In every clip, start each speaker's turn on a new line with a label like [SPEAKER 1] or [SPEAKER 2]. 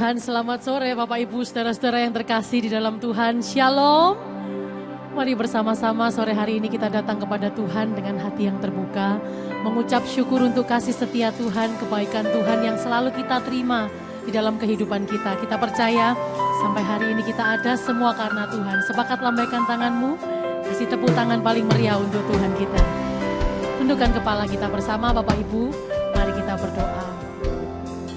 [SPEAKER 1] Tuhan, selamat sore Bapak Ibu, saudara-saudara yang terkasih di dalam Tuhan. Shalom. Mari bersama-sama sore hari ini kita datang kepada Tuhan dengan hati yang terbuka, mengucap syukur untuk kasih setia Tuhan, kebaikan Tuhan yang selalu kita terima di dalam kehidupan kita. Kita percaya sampai hari ini kita ada semua karena Tuhan. Sepakat lambaikan tanganmu, kasih tepuk tangan paling meriah untuk Tuhan kita. Tundukkan kepala kita bersama Bapak Ibu, mari kita berdoa.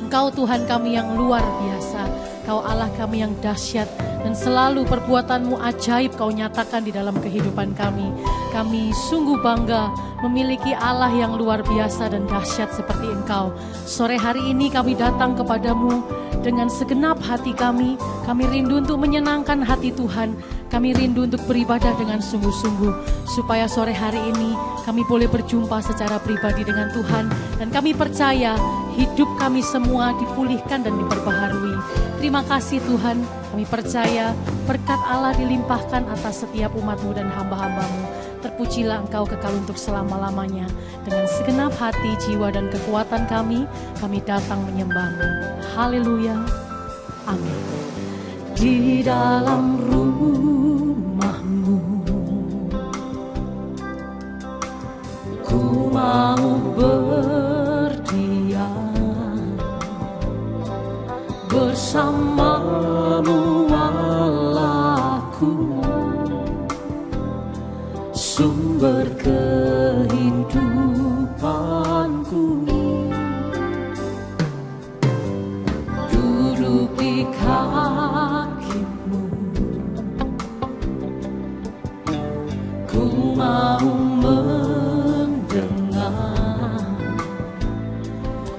[SPEAKER 1] Engkau Tuhan kami yang luar biasa, Kau Allah kami yang dahsyat, dan selalu perbuatanmu ajaib Kau nyatakan di dalam kehidupan kami. Kami sungguh bangga memiliki Allah yang luar biasa dan dahsyat seperti Engkau. Sore hari ini kami datang kepadamu dengan segenap hati kami rindu untuk menyenangkan hati Tuhan. Kami rindu untuk beribadah dengan sungguh-sungguh, supaya sore hari ini kami boleh berjumpa secara pribadi dengan Tuhan. Dan kami percaya hidup kami semua dipulihkan dan diperbaharui. Terima kasih Tuhan, kami percaya berkat Allah dilimpahkan atas setiap umat-Mu dan hamba-hamba-Mu. Terpujilah Engkau kekal untuk selama-lamanya. Dengan segenap hati, jiwa dan kekuatan kami datang menyembah-Mu. Haleluya, amin. Di dalam rumah-Mu ku mau berdiam, bersama-Mu Allahku, sumber kehidupanku. Duduk di kaki-Mu, ku mau mendengar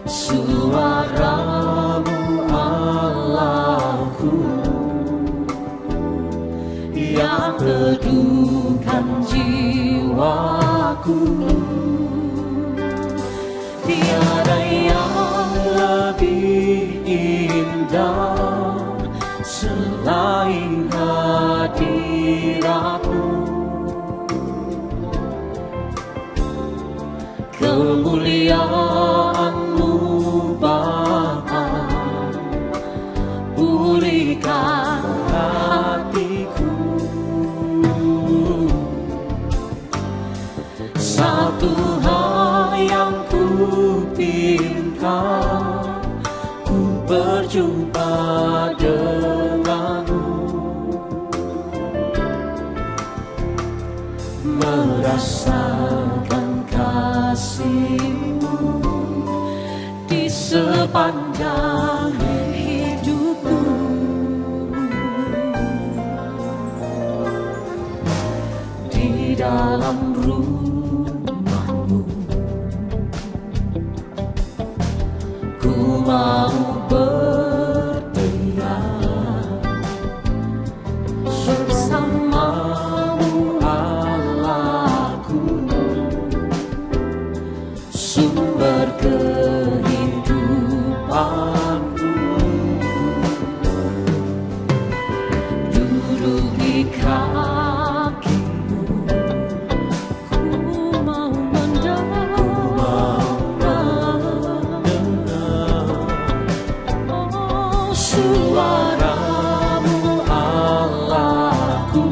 [SPEAKER 1] suara-Mu Allahku, yang teduhkan jiwaku. Tiada yang lebih indah selain hadirat-Mu. Kemuliaan-Mu Bapa, pulihkan hatiku. Satu hal yang ku pinta, ku berjumpa denganmu, merasakan kasih-Mu di sepanjang hidupku. Di dalam rumah-Mu ku mau berdiam, bersama-Mu Allahku, sumber kehidupanku. Duduk di kaki-Mu, ku mau mendengar suara-Mu Allahku,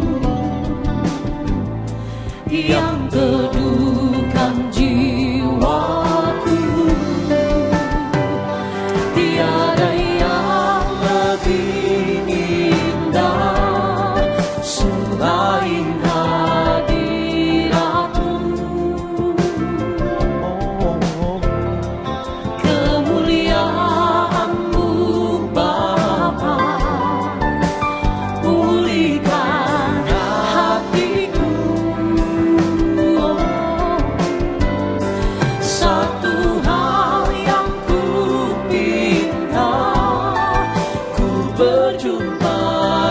[SPEAKER 1] yang teduhkan jiwaku. Tiada yang lebih indah selain hadirat-Mu. Kemuliaan-Mu Bapa, pulihkan hatiku. Satu hal yang ku pinta, ku berjumpa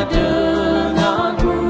[SPEAKER 1] denganmu,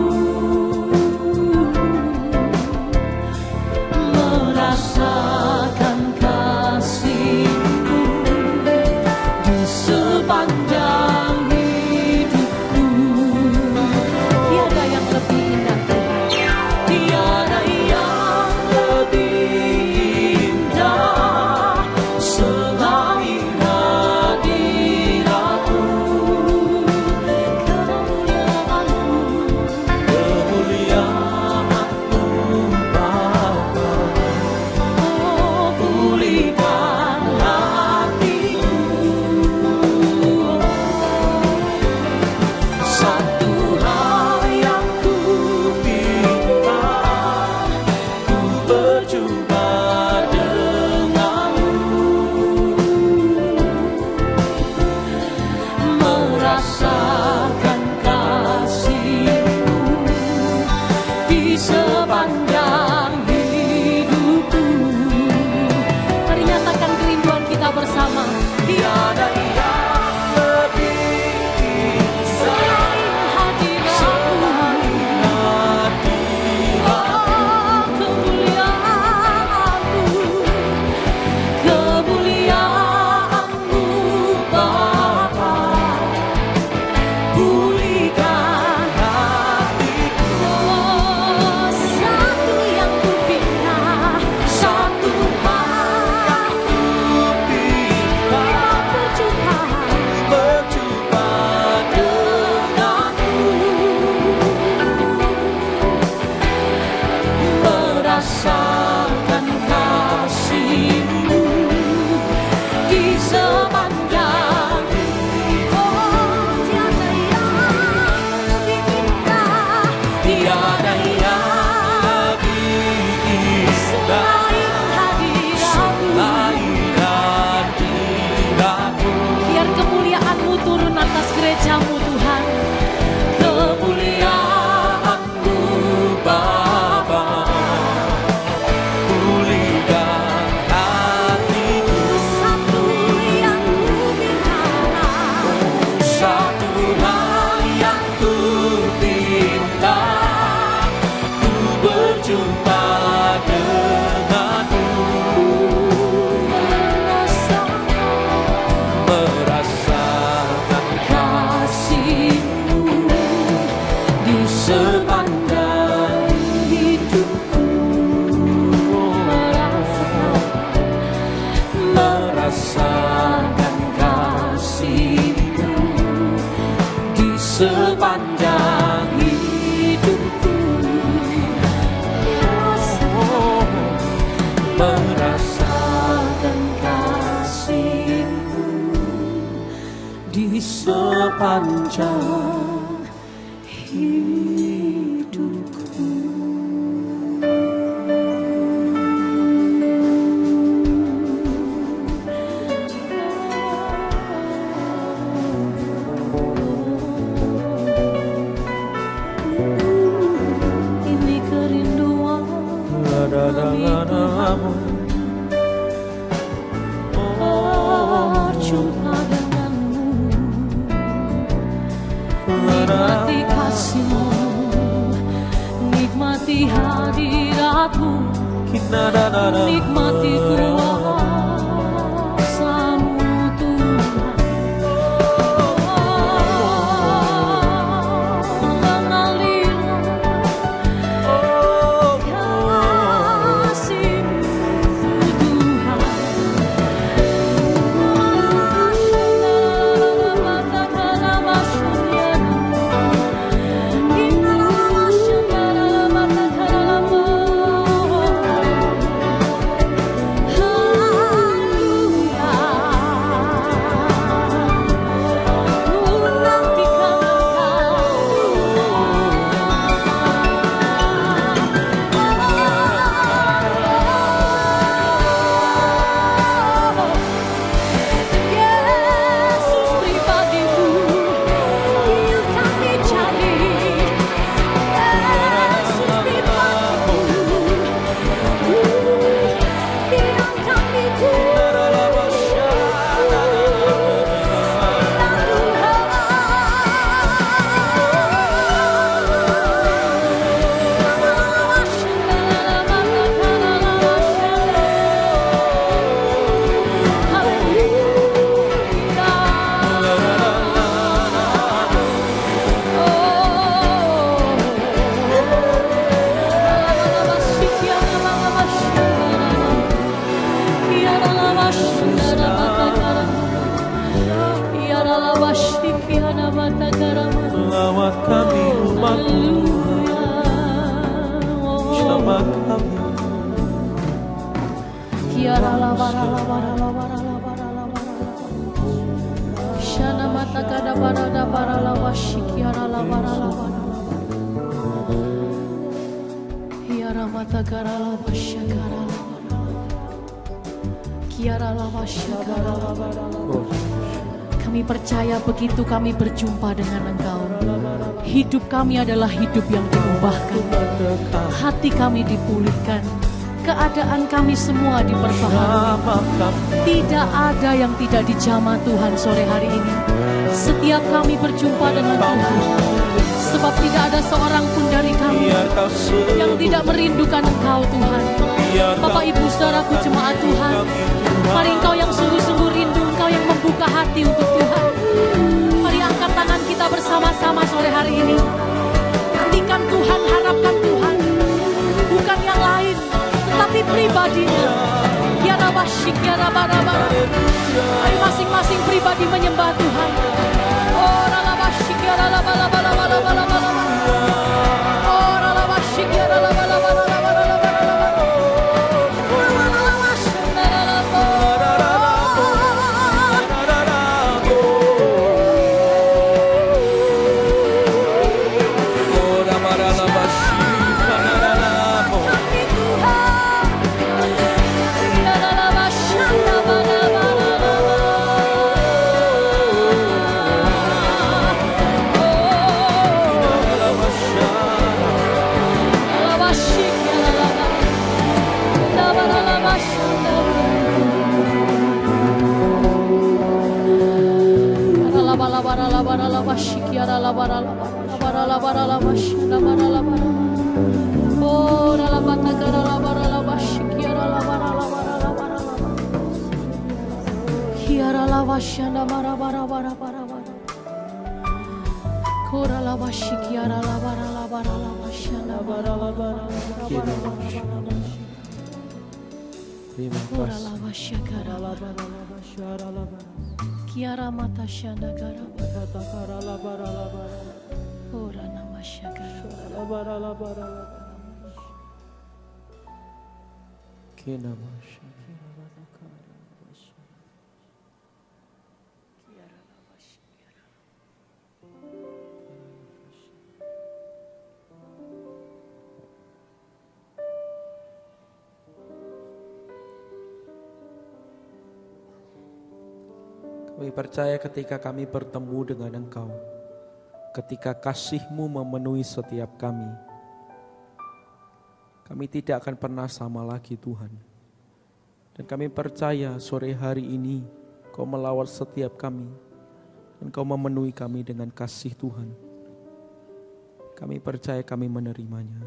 [SPEAKER 1] Biar kemuliaan-Mu turun atas gereja-Mu Tuhan. Kemuliaan-Mu Bapa, pulihkan hatiku. Satu yang ku minta, satu hal yang ku minta, ku berjumpa denganmu, merasakan kasih-Mu di sepanjang hidupku, merasakan kasih-Mu di sepanjang hidupku, merasakan kasih-Mu di sepanjang hidupku. Ini kerinduan kami, berjumpa denganmu, nikmati kasih-Mu, nikmati hadirat-Mu, nikmati kuasa-Mu Tuhan. Mengalirlah kasih-Mu Tuhan. Yesus pribadi-Mu yang kami cari, Yesus pribadi-Mu yang kami
[SPEAKER 2] Lawat kami umat-Mu, selamat kami.
[SPEAKER 1] Kami percaya begitu kami berjumpa dengan Engkau, hidup kami adalah hidup yang diubahkan, hati kami dipulihkan, keadaan kami semua diperbaharui. Tidak ada yang tidak dijamah Tuhan sore hari ini. Setiap kami berjumpa dengan Tuhan, sebab tidak ada seorang pun dari kami yang tidak merindukan Engkau Tuhan. Bapak Ibu saudaraku jemaat Tuhan, mari Engkau yang sungguh-sungguh rindu, Engkau yang membuka hati untuk Tuhan. Mari angkat tangan kita bersama-sama sore hari ini. Nantikan Tuhan, harapkan Tuhan, bukan yang lain, tetapi pribadinya. Ya Rabasyik, ya Rabarabara. Mari masing-masing pribadi menyembah Tuhan. Oh Rabasyik, ya Rabarabara. Oh Rabasyik, ya Rabarabara. kiara la bara la bara la bara la bara la bash la bara la bara. Oh la bata kara la bara la bash kiara la bara la bara la bara la bara. Kiara la bash la bara bara bara bara bara. Kora la bash kiara la bara la bara la bash la bara la bara.
[SPEAKER 2] Terima
[SPEAKER 1] Kora la
[SPEAKER 2] kasih.
[SPEAKER 1] bash kara la bara la bash la bara. Kiara mata shanda kara bara. Ora nama shakara bara.
[SPEAKER 2] Kami percaya ketika kami bertemu dengan Engkau, ketika kasih-Mu memenuhi setiap kami tidak akan pernah sama lagi Tuhan. Dan kami percaya sore hari ini Kau melawat setiap kami, dan Kau memenuhi kami dengan kasih Tuhan. Kami percaya kami menerimanya.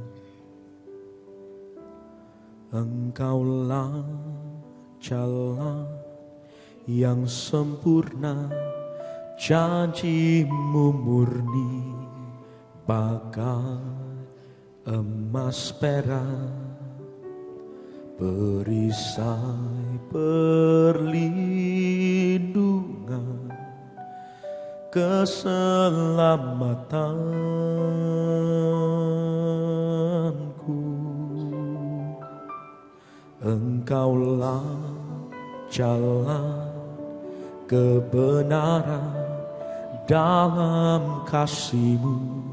[SPEAKER 2] Engkaulah jalan yang sempurna, janji-Mu murni bagai emas perak, perisai perlindungan, keselamatanku. Engkaulah jalan kebenaran, dalam kasih-Mu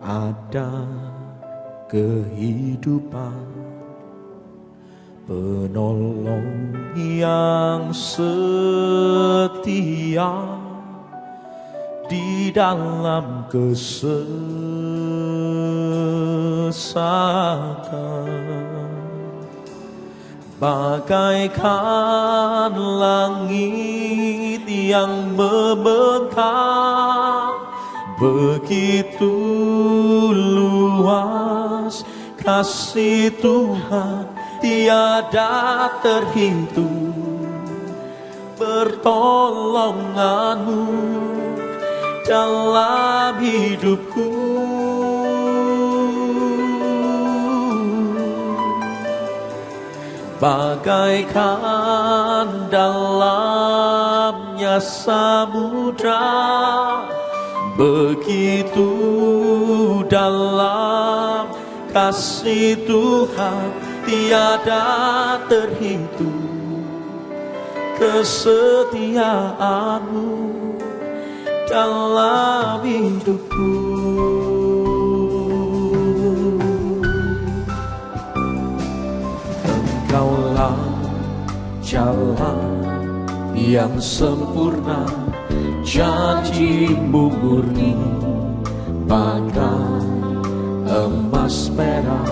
[SPEAKER 2] ada kehidupan, penolong yang setia di dalam kesesakan. Bagaikan langit yang membentang, begitu luas kasih Tuhan tiada terhitung. Pertolongan-Mu dalam hidupku, bagaikan dalamnya samudra, begitu dalam kasih Tuhan tiada terhitung. Kesetiaan-Mu dalam hidupku. Engkaulah jalan yang sempurna, janji-Mu murni bagai emas perak,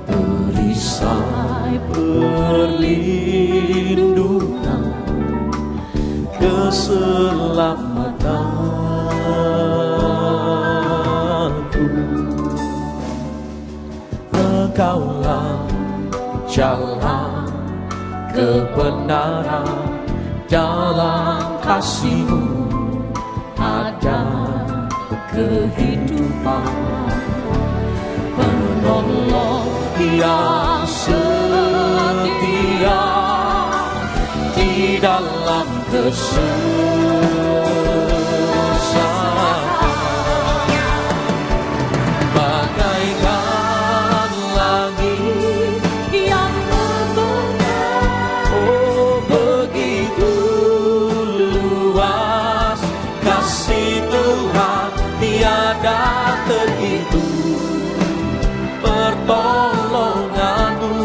[SPEAKER 2] perisai perlindungan, keselamatanku. Engkaulah jalan kebenaran, dalam kasih-Mu ada kehidupan, penolong yang setia di dalam kesesakan. Bagaikan langit yang membentang, oh begitu luas kasih Tuhan tiada terhitung. Pertolongan-Mu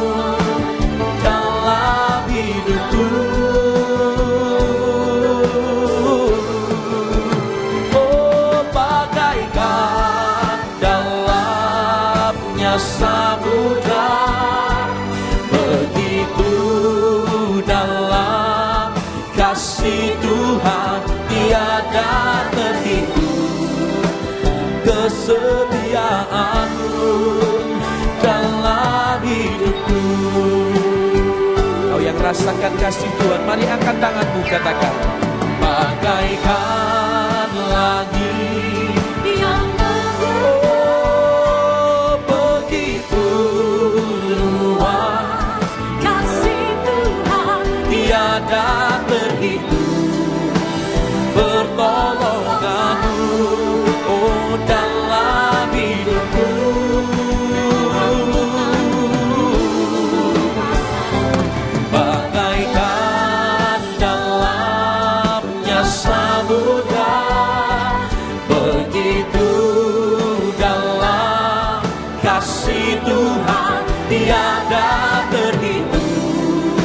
[SPEAKER 2] dalam hidupku, oh bagaikan dalamnya samudra, begitu dalam kasih Tuhan tiada terhitung. merasakan kasih Tuhan. Mari angkat tanganmu, katakan, bagaikan langit
[SPEAKER 1] yang
[SPEAKER 2] begitu luas
[SPEAKER 1] kasih Tuhan
[SPEAKER 2] tiada terhitung, pertolonganmu oh dalam hidupku. Bagaikan dalamnya samudra, begitu dalam kasih Tuhan tiada terhitung,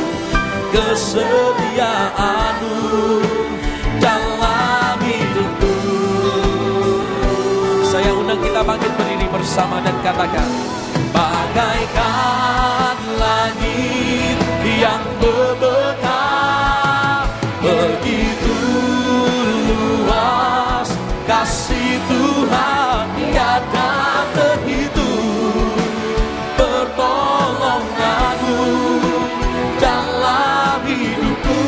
[SPEAKER 2] kesetiaan-Mu dalam hidupku. Saya undang kita bangkit berdiri bersama dan katakan, bagaikan langit yang berbentang, begitu luas kasih Tuhan tiada terhitung, pertolongan-Mu dalam hidupku.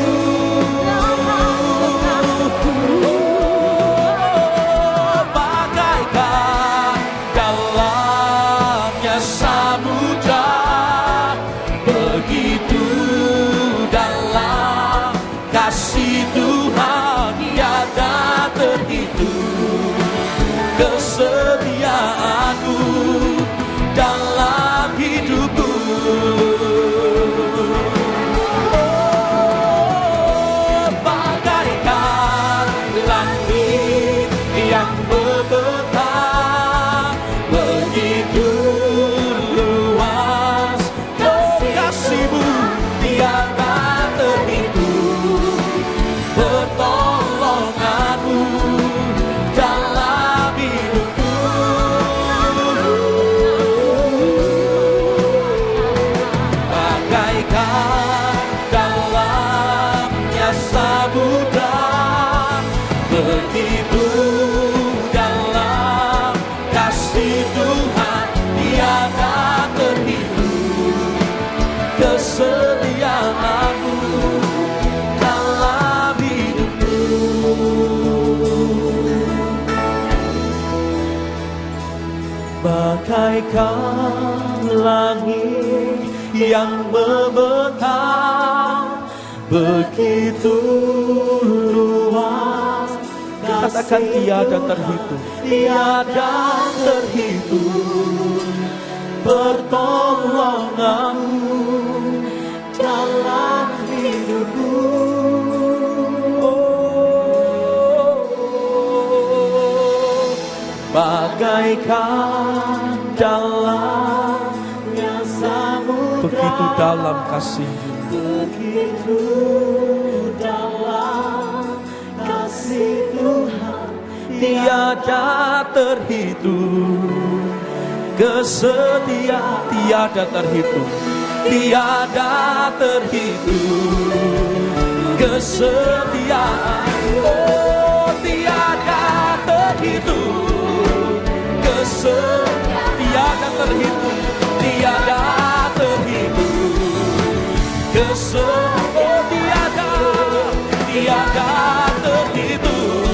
[SPEAKER 2] Bagaikan dalamnya samudra, begitu dalam kasih Tuhan tiada terhitung, kesetiaan-Mu dalam hidupku. Oh, bagaikan langit yang berbentang, begitu luas kasih-Mu tiada terhitung, pertolongan-Mu dalam hidupku. Bagaikan dalamnya samudra, begitu dalam kasih Tuhan tiada terhitung, kesetiaan-Mu dalam hidupku. Bagaikan langit yang membentang, begitu luas. Katakan tiada terhitung, tiada terhitung, pertolongan-Mu dalam hidupku. Bagaikan dalamnya samudra, begitu dalam kasih-Mu, begitu dalam kasih Tuhan tiada terhitung, kesetiaan tiada terhitung, tiada terhitung, kesetiaan oh tiada terhitung, tiada terhitung, tiada terhitung, oh tiada terhitung,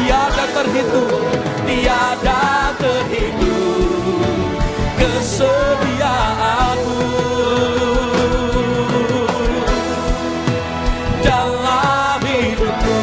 [SPEAKER 2] tiada terhitung, tiada terhitung, kesetiaan-Mu dalam hidupku.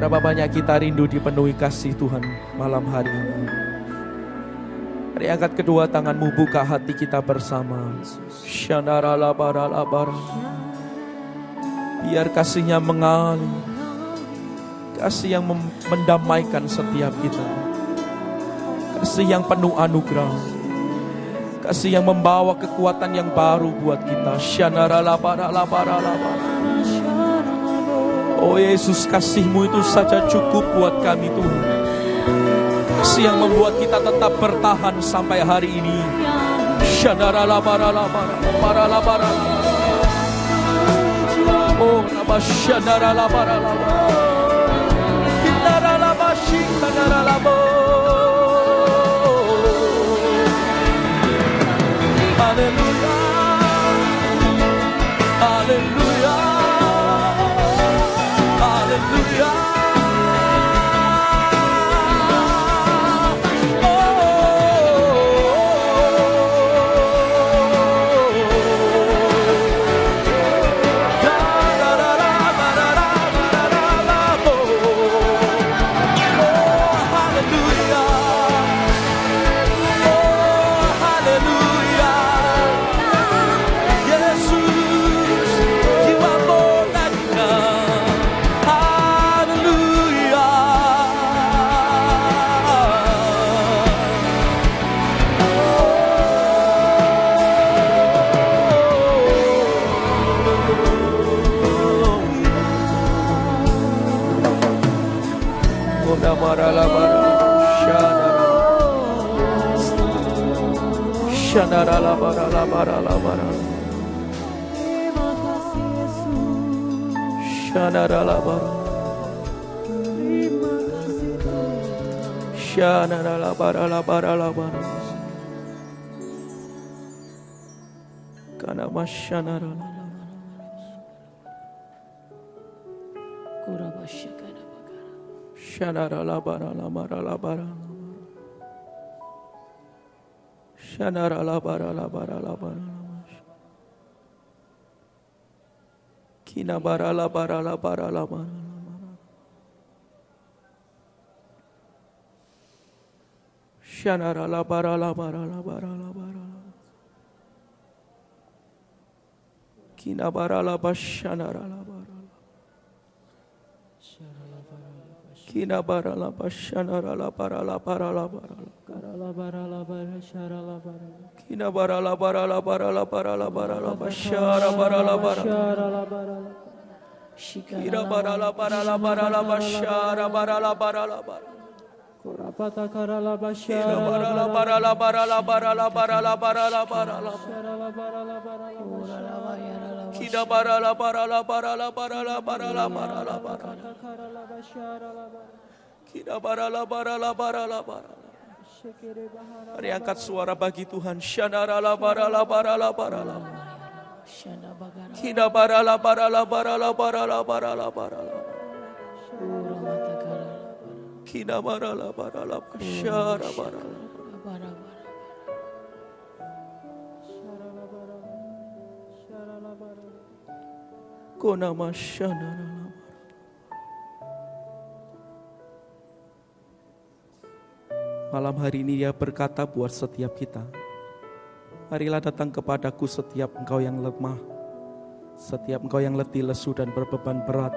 [SPEAKER 2] Berapa banyak kita rindu dipenuhi kasih Tuhan malam hari ini. Mari angkat kedua tanganmu, buka hati kita bersama. Biar kasihnya mengalir, kasih yang mendamaikan setiap kita, kasih yang penuh anugerah, kasih yang membawa kekuatan yang baru buat kita. Oh Yesus, kasih-Mu itu saja cukup buat kami Tuhan. Kasih yang membuat kita tetap bertahan sampai hari ini. Oh, Haleluya, haleluya, haleluya. Mari angkat suara bagi Tuhan. Malam hari ini Dia berkata buat setiap kita, marilah datang kepadaku setiap engkau yang lemah, setiap engkau yang letih, lesu dan berbeban berat.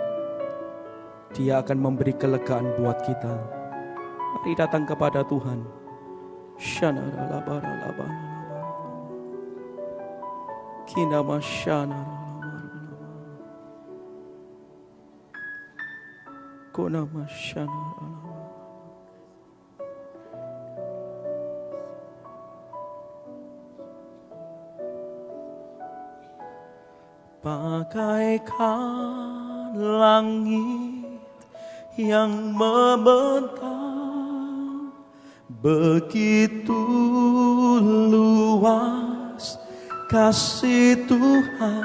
[SPEAKER 2] Dia akan memberi kelegaan buat kita. Mari datang kepada Tuhan. Bagaikan langit yang membentang, begitu luas kasih Tuhan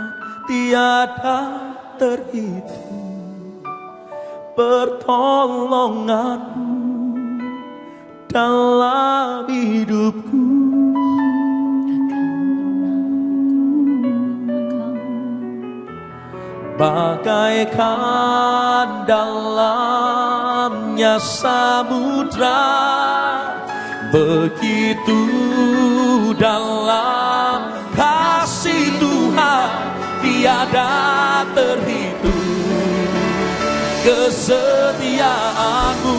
[SPEAKER 2] tiada terhitung pertolonganmu dalam hidupku. Bagaikan dalamnya samudra, begitu dalam kasih Tuhan tiada terhitung kesetiaanmu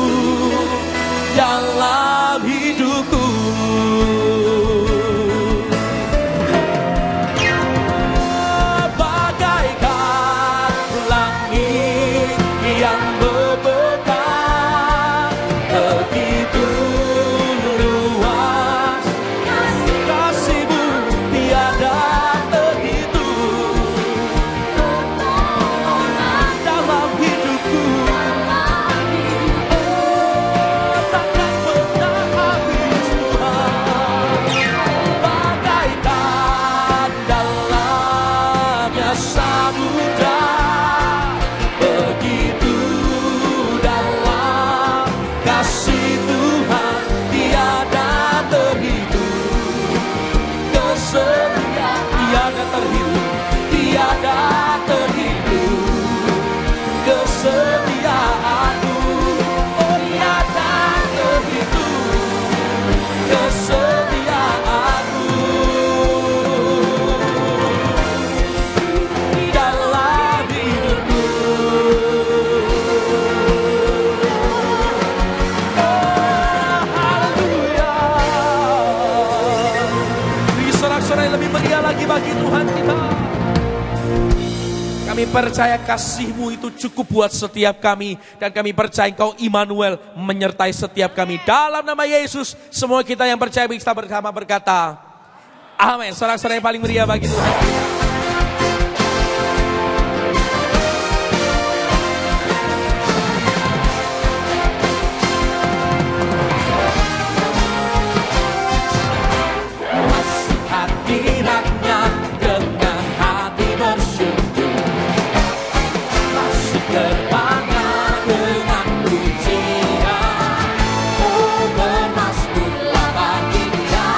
[SPEAKER 2] dalam hidupku. Bagaikan langit yang berbekas, begitu luas kasih-Mu tiada terhitung dalam hidupku. Takkan pernah habis Tuhan. Bagaikan dalamnya samudra, begitu dalam kasih Tuhan tiada terhitung kesetiaan, tiada terhitung, tiada terhitung kesetiaanmu. Oh, tiada terhitung kesetiaanmu dalam hidupku. Oh, haleluya. Beri sorak-sorai lebih meriah lagi bagi Tuhan kita. Kami percaya kasih-Mu itu cukup buat setiap kami. Dan kami percaya Engkau Immanuel menyertai setiap kami. Dalam nama Yesus, semua kita yang percaya bisa bersama berkata, amin. Sorak-sorai yang paling meriah bagi Tuhan. Masih hadiratnya dengan hati bersyukur, masuk gerbangnya dengan pujian. Oh, bermasmurlah bagi Dia,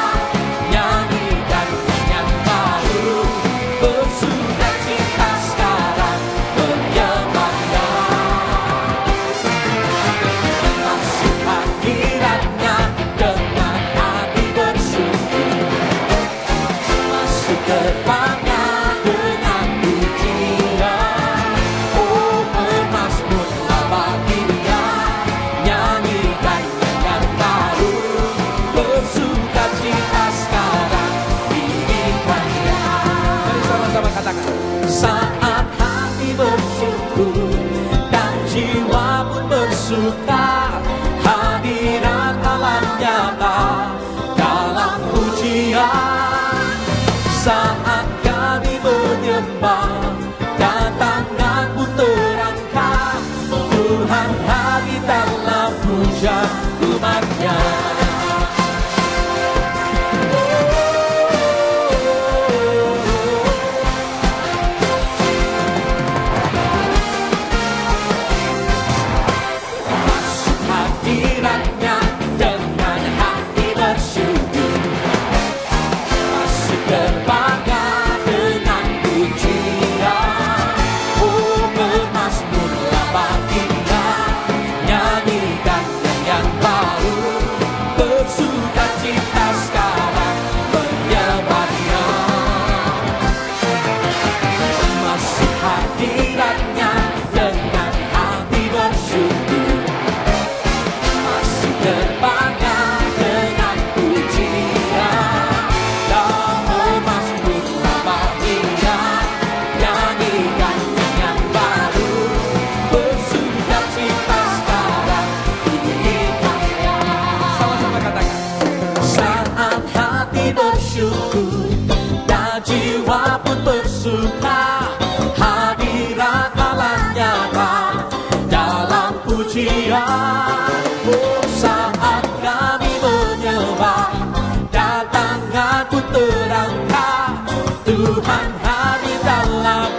[SPEAKER 2] nyanyikan yang baru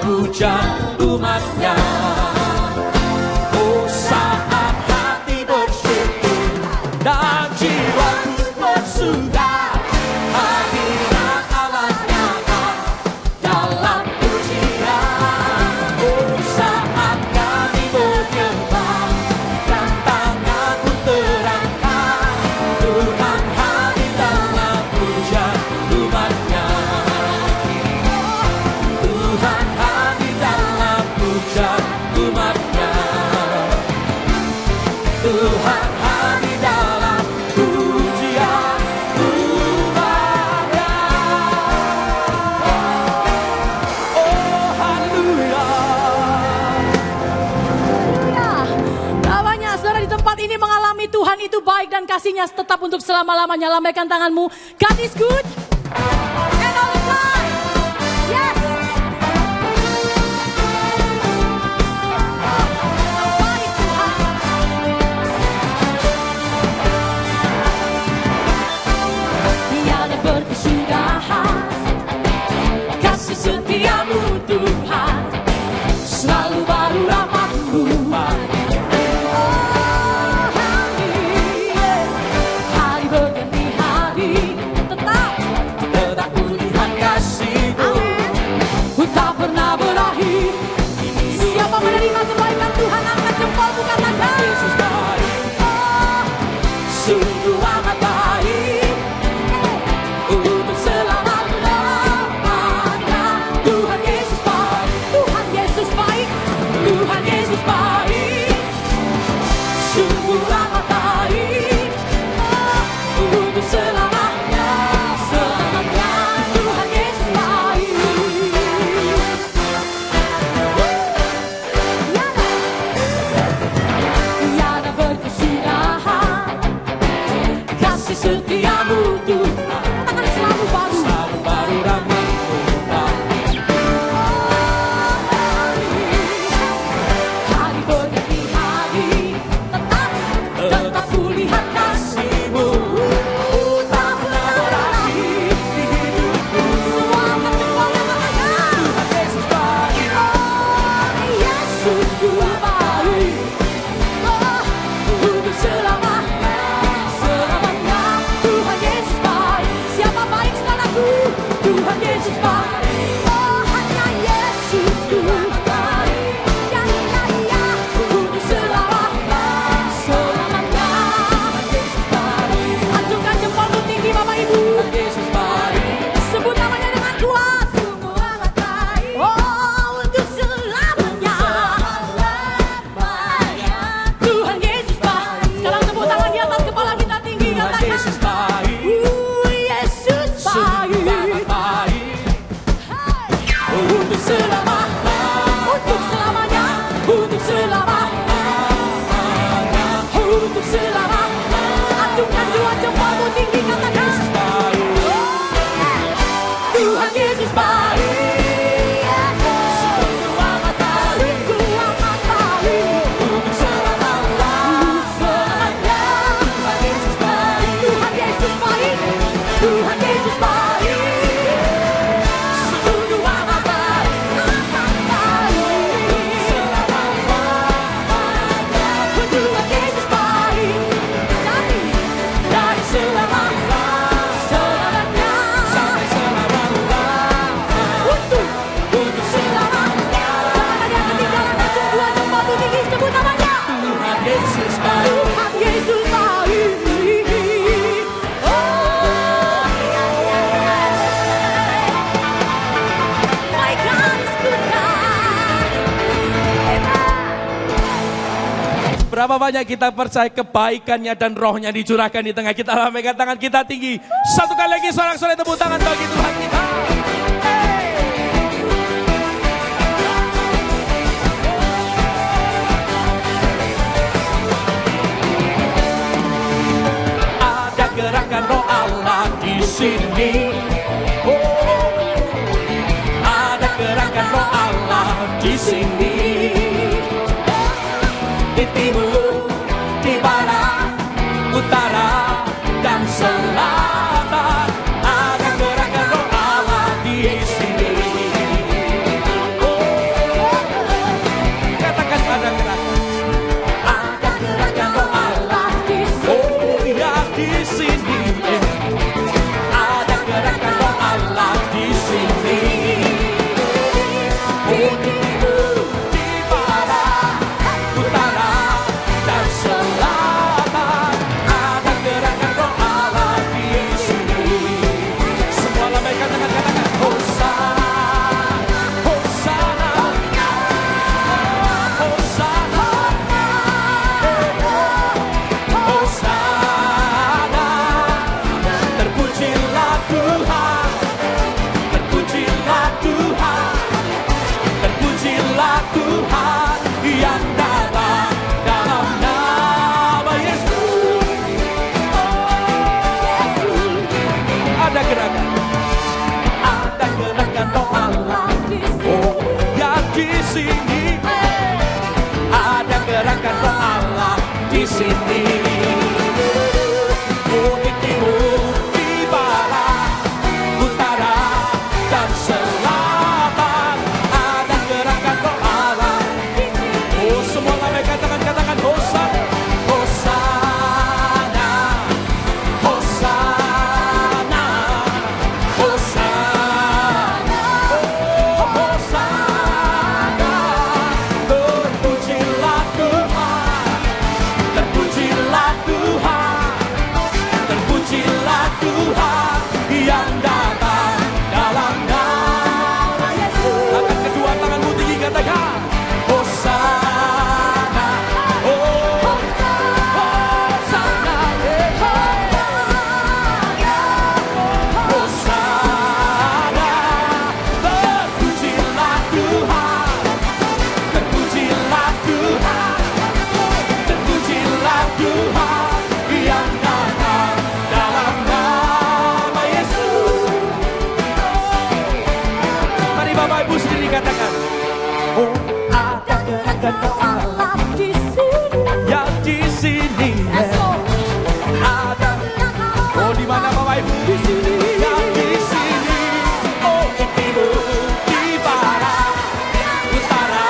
[SPEAKER 2] puja umatnya. Oh, saat hati bersyukur dan jiwaku bersuka, hadirat Allah nyata dalam pujian. Oh, saat kami menyembah dan tangan pun terangkat, Tuhan hadir dalam puja umatnya. Tuhan hadir dalam puja umatnya. Tuhan hadir dalam pujian umatnya. Oh, haleluya.
[SPEAKER 1] Ya, namanya saudara di tempat ini mengalami Tuhan itu baik dan kasih-Nya tetap untuk selama-lamanya. Lambaikan tanganmu. God is good and all the time. Yes. Baik Tuhan. Tiada berkesudahan kasih setiamu Tuhan, selalu baru rahmat-Mu. Hari berganti hari, tetap kulihat kasih-Mu, tak pernah berakhir. Siapa menerima kebaikan Tuhan, angkat jempolmu katakan, Yesus baik, sungguh amat baik, untuk selama-lamanya. Tuhan Yesus baik, Tuhan Yesus baik, Tuhan Yesus baik, sungguh amat baik, untuk selamanya, selamanya. Tuhan Yesus baik. Tiada berkesudahan kasih setiamu Tuhan, katakan selalu baru,
[SPEAKER 2] Selalu baru rahmat-Mu.
[SPEAKER 1] hari berganti hari, tetap kulihat kasih-Mu, tak pernah berakhir di hidupku. Semua angkat jempolnya katakan,
[SPEAKER 2] Tuhan Yesus baik.
[SPEAKER 1] Yesusku baik, untuk selamanya, selamanya. Tuhan Yesus baik. Siapa baik saudaraku? Tuhan Yesus baik. Oh, hanya Yesusku baik. Ya, ya, ya, untuk selamanya, selamanya. Acungkan jempolmu tinggi Bapak Ibu.
[SPEAKER 2] Yesus baik.
[SPEAKER 1] Sebut namanya dengan kuat. Sungguh amat baik. Oh, untuk selamanya. Tuhan Yesus baik. Sekarang tepuk tangan di atas kepala kita tinggi,
[SPEAKER 2] Tuhan
[SPEAKER 1] katakan,
[SPEAKER 2] Yesus baik.
[SPEAKER 1] Yesus
[SPEAKER 2] Sungguh amat
[SPEAKER 1] baik.
[SPEAKER 2] baik. Untuk selamanya.
[SPEAKER 1] Untuk selamanya.
[SPEAKER 2] Untuk selamanya.
[SPEAKER 1] Untuk selamanya. Acungkan dua jempolmu tinggi, katakan,
[SPEAKER 2] Yesus baik.
[SPEAKER 1] Tuhan Yesus baik.
[SPEAKER 2] Sungguh amat baik.
[SPEAKER 1] Sungguh amat baik.
[SPEAKER 2] Untuk selamanya.
[SPEAKER 1] Selamanya.
[SPEAKER 2] Tuhan Yesus baik.
[SPEAKER 1] Tuhan Yesus baik. Tuhan Yesus baik.
[SPEAKER 2] Sungguh amat baik.
[SPEAKER 1] Amat baik.
[SPEAKER 2] Selamanya.
[SPEAKER 1] Tuhan Yesus baik. Dari
[SPEAKER 2] Selamanya.
[SPEAKER 1] selamanya.
[SPEAKER 2] Sampai selamanya.
[SPEAKER 1] Untuk selamanya. Jangan ada yang ketinggalan. Acung dua jempolmu tinggi, sebut namanya.
[SPEAKER 2] Tuhan Yesus baik.
[SPEAKER 1] Tuhan Yesus baik. Oh, my God is good God. Amen.
[SPEAKER 2] Berapa banyak kita percaya kebaikannya dan rohnya dicurahkan di tengah kita. Lambaikan tangan kita tinggi. Satu kali lagi sorak-sorai tepuk tangan bagi Tuhan kita. Ada gerakan roh Allah di sini. Oh, ada gerakan roh Allah di sini. Di timur, di barat, utara, dan selatan. Ada gerakan roh Allah di sini. Oh, timur, di barat, utara, dan selatan. Ada gerakan roh Allah di sini. Semua lambaikan tangan, katakan Hosana, Hosana, Hosana, Hosana. Terpujilah Tuhan, terpujilah Tuhan, terpujilah Tuhan yang datang dalam nama Yesus. Ada gerakan roh Allah, oh ya di sini. Ada gerakan roh Allah di sini. Oh di timur, di barat, utara, dan selatan. Ada gerakan roh Allah. Oh semua lambaikan tangan, katakan Hosana, Hosana, Hosana, Hosana, oh Hosana. Terpujilah Tuhan, terpujilah Tuhan, terpujilah Tuhan yang datang dalam nama Yesus. Angkat kedua tanganmu tinggi, katakan Hosana, oh Hosana, Hosana. Terpujilah Tuhan, terpujilah Tuhan, terpujilah Tuhan yang datang dalam nama Yesus. Mari Bapak Ibu sendiri katakan, oh ada gerakan roh Allah
[SPEAKER 1] di sini.
[SPEAKER 2] yang di sini. Ada, oh di mana Bapak Ibu? Di sini. Yang di sini. Oh di timur, di barat, utara,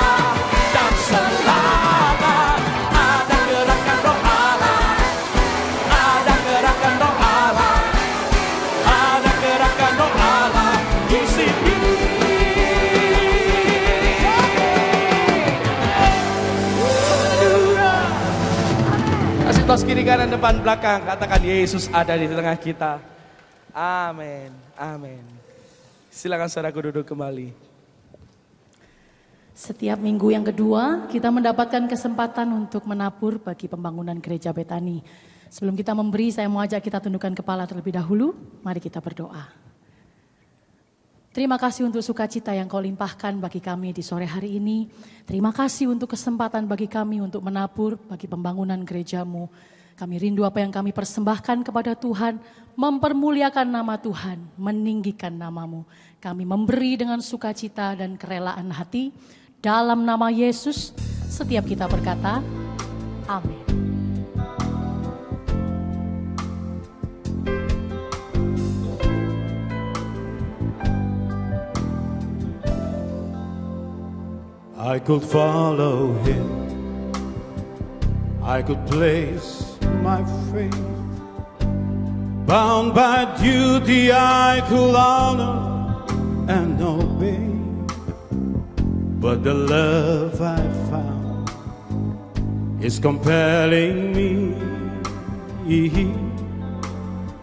[SPEAKER 2] dan selatan. Ada gerakan roh Allah. Ada gerakan roh Allah. Ada gerakan roh Allah di sini. Kasih tos kiri kanan depan belakang, katakan Yesus ada di tengah kita. Amin, amin. Silakan saudaraku duduk kembali.
[SPEAKER 1] Setiap minggu yang kedua kita mendapatkan kesempatan untuk menabur bagi pembangunan gereja Betani. Sebelum kita memberi, saya mau ajak kita tundukkan kepala terlebih dahulu. Mari kita berdoa. Terima kasih untuk sukacita yang Kau limpahkan bagi kami di sore hari ini. Terima kasih untuk kesempatan bagi kami untuk menabur bagi pembangunan gereja-Mu. Kami rindu apa yang kami persembahkan kepada Tuhan, mempermuliakan nama Tuhan, meninggikan nama-Mu. Kami memberi dengan sukacita dan kerelaan hati. Dalam nama Yesus, setiap kita berkata, amin.
[SPEAKER 3] I could follow him, I could place my faith. Bound by duty I could honor and obey. But the love I found is compelling me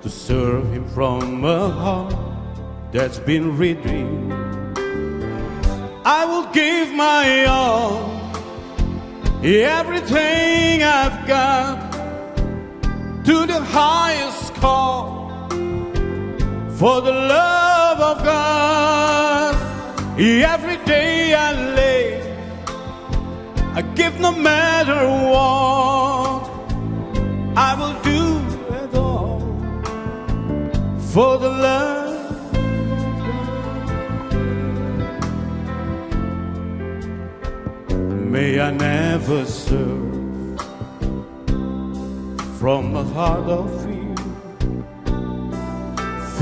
[SPEAKER 3] to serve him from a heart that's been redeemed. I will give my all, everything I've got, to the highest call, for the love of God. Every day I live, I give no matter what, I will do it all, for the love. May I never serve from a heart of fear,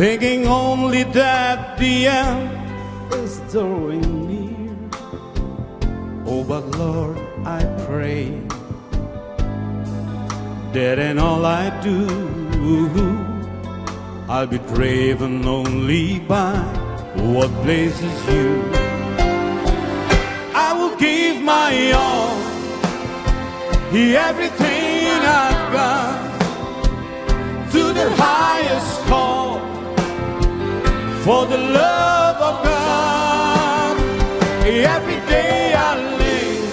[SPEAKER 3] thinking only that the end is drawing near. Oh, but Lord, I pray that in all I do, I'll be driven only by what pleases you. give my all, everything I've got, to the highest call, for the love of God. Every day I live,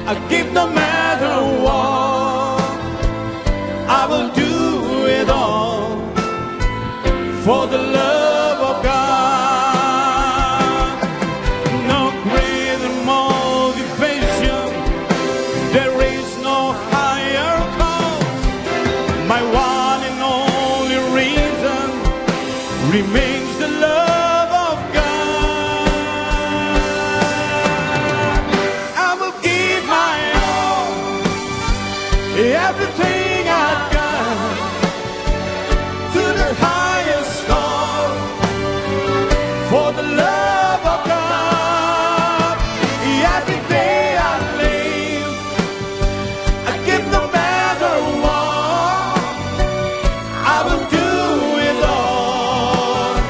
[SPEAKER 3] I give no matter what, I will do it all for the love of God. No greater motivation, there is no higher cause. My one and only reason remains the love of God. I will give my all, everything I've got, to the highest call, for the love of God. Every day I live, I give no matter what, I will do it all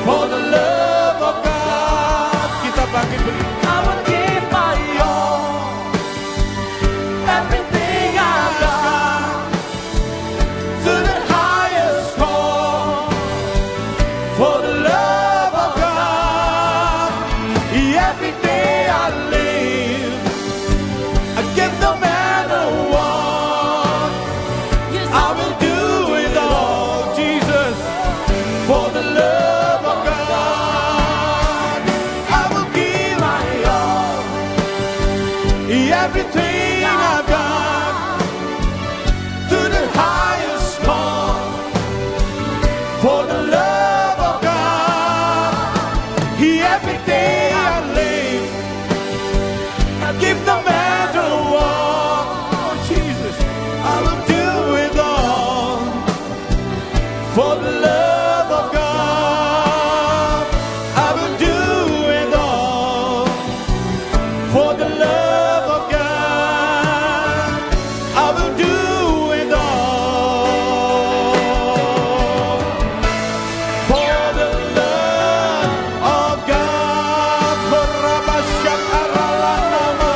[SPEAKER 3] for the love of God. Kita bangkit berdiri. I will give my all, everything I've got, to the highest call, for the love of God. Every day I live, I give no matter what, I will do it all, Jesus, for the love of God. I will give my all, everything I've got, to the highest call, for the love of God. Every day I live, I give no matter what, oh Jesus, I will do it all for the love of God. I will do it all for the love of God. I will do it all for the love of God. Korabashakaralanama,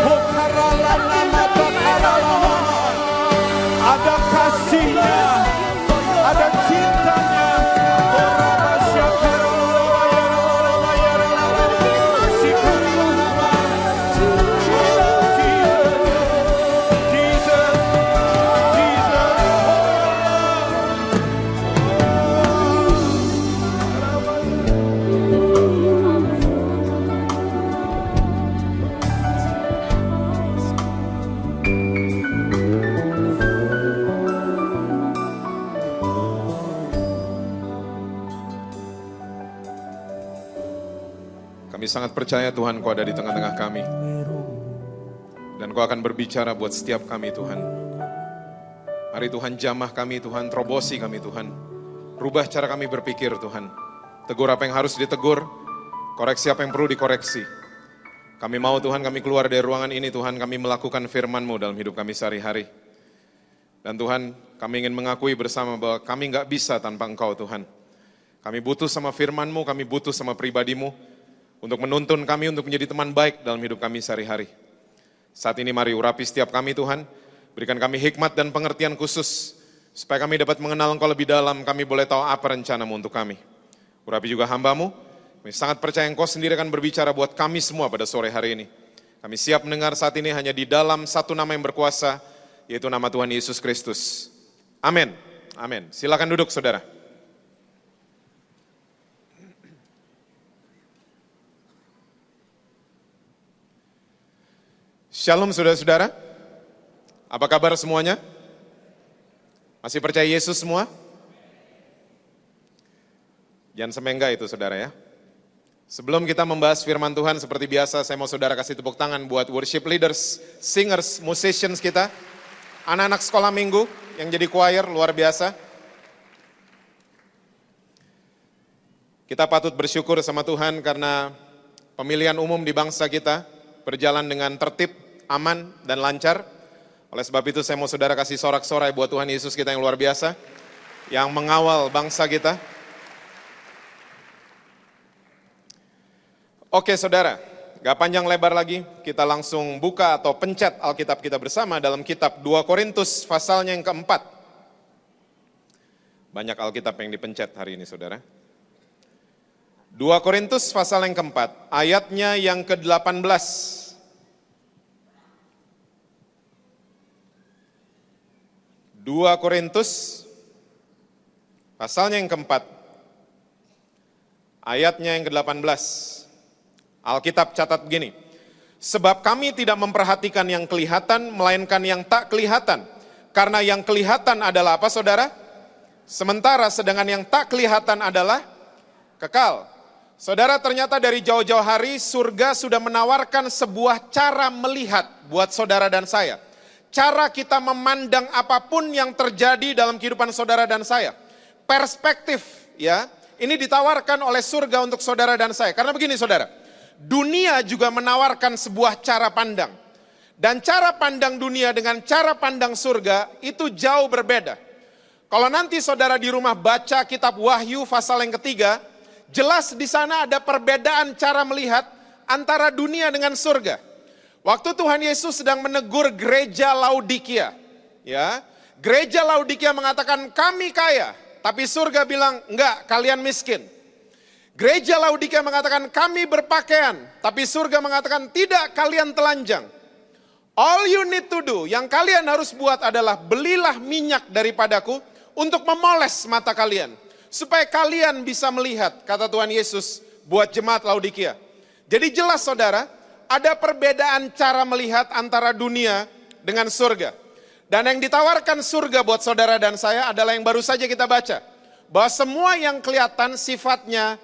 [SPEAKER 3] Hokaralanama, Bakaralama. Ada kasihnya, ada cintanya. Korabashakaralanama, Sikaralama. Jesus, kami sangat percaya Tuhan, Kau ada di tengah-tengah kami. Dan Kau akan berbicara buat setiap kami Tuhan. Mari Tuhan jamah kami Tuhan, terobosi kami Tuhan. Rubah cara kami berpikir Tuhan. Tegur apa yang harus ditegur, koreksi apa yang perlu dikoreksi. Kami mau Tuhan, kami keluar dari ruangan ini Tuhan, kami melakukan firman-Mu dalam hidup kami sehari-hari. Dan Tuhan, kami ingin mengakui bersama bahwa kami nggak bisa tanpa Engkau Tuhan. Kami butuh sama firman-Mu, kami butuh sama pribadi-Mu, untuk menuntun kami untuk menjadi teman baik dalam hidup kami sehari-hari. Saat ini mari urapi setiap kami Tuhan, berikan kami hikmat dan pengertian khusus, supaya kami dapat mengenal Engkau lebih dalam, kami boleh tahu apa rencana-Mu untuk kami. Urapi juga hamba-Mu, kami sangat percaya Engkau sendiri akan berbicara buat kami semua pada sore hari ini. Kami siap mendengar saat ini hanya di dalam satu nama yang berkuasa, yaitu nama Tuhan Yesus Kristus. Amin. Amin. Silakan duduk saudara. Shalom saudara-saudara, apa kabar semuanya? Masih percaya Yesus semua? Jangan semengga itu saudara ya. Sebelum kita membahas firman Tuhan seperti biasa, saya mau saudara kasih tepuk tangan buat worship leaders, singers, musicians kita, anak-anak sekolah minggu yang jadi choir luar biasa. Kita patut bersyukur sama Tuhan karena pemilihan umum di bangsa kita berjalan dengan tertib, aman, dan lancar. Oleh sebab itu saya mau saudara kasih sorak-sorai buat Tuhan Yesus kita yang luar biasa, yang mengawal bangsa kita. Oke saudara, gak panjang lebar lagi, kita langsung buka atau pencet Alkitab kita bersama dalam kitab 2 Korintus pasalnya yang keempat. Banyak Alkitab yang dipencet hari ini saudara. 2 Korintus pasal yang keempat, ayatnya yang ke-18. 2 Korintus pasalnya yang keempat, ayatnya yang ke-18. Alkitab catat begini, sebab kami tidak memperhatikan yang kelihatan, melainkan yang tak kelihatan. Karena yang kelihatan adalah apa saudara? Sementara sedangkan yang tak kelihatan adalah kekal. Saudara, ternyata dari jauh-jauh hari surga sudah menawarkan sebuah cara melihat buat saudara dan saya. Cara kita memandang apapun yang terjadi dalam kehidupan saudara dan saya. Perspektif ya, ini ditawarkan oleh surga untuk saudara dan saya. Karena begini saudara, dunia juga menawarkan sebuah cara pandang. Dan cara pandang dunia dengan cara pandang surga itu jauh berbeda. Kalau nanti saudara di rumah baca kitab Wahyu pasal yang ketiga, jelas di sana ada perbedaan cara melihat antara dunia dengan surga. Waktu Tuhan Yesus sedang menegur gereja Laodikia, ya, gereja Laodikia mengatakan kami kaya, tapi surga bilang enggak, kalian miskin. Gereja Laodikia mengatakan kami berpakaian, tapi surga mengatakan tidak, kalian telanjang. All you need to do, yang kalian harus buat adalah belilah minyak daripadaku untuk memoles mata kalian. Supaya kalian bisa melihat, kata Tuhan Yesus buat jemaat Laodikia. Jadi jelas saudara, ada perbedaan cara melihat antara dunia dengan surga. Dan yang ditawarkan surga buat saudara dan saya adalah yang baru saja kita baca. Bahwa semua yang kelihatan sifatnya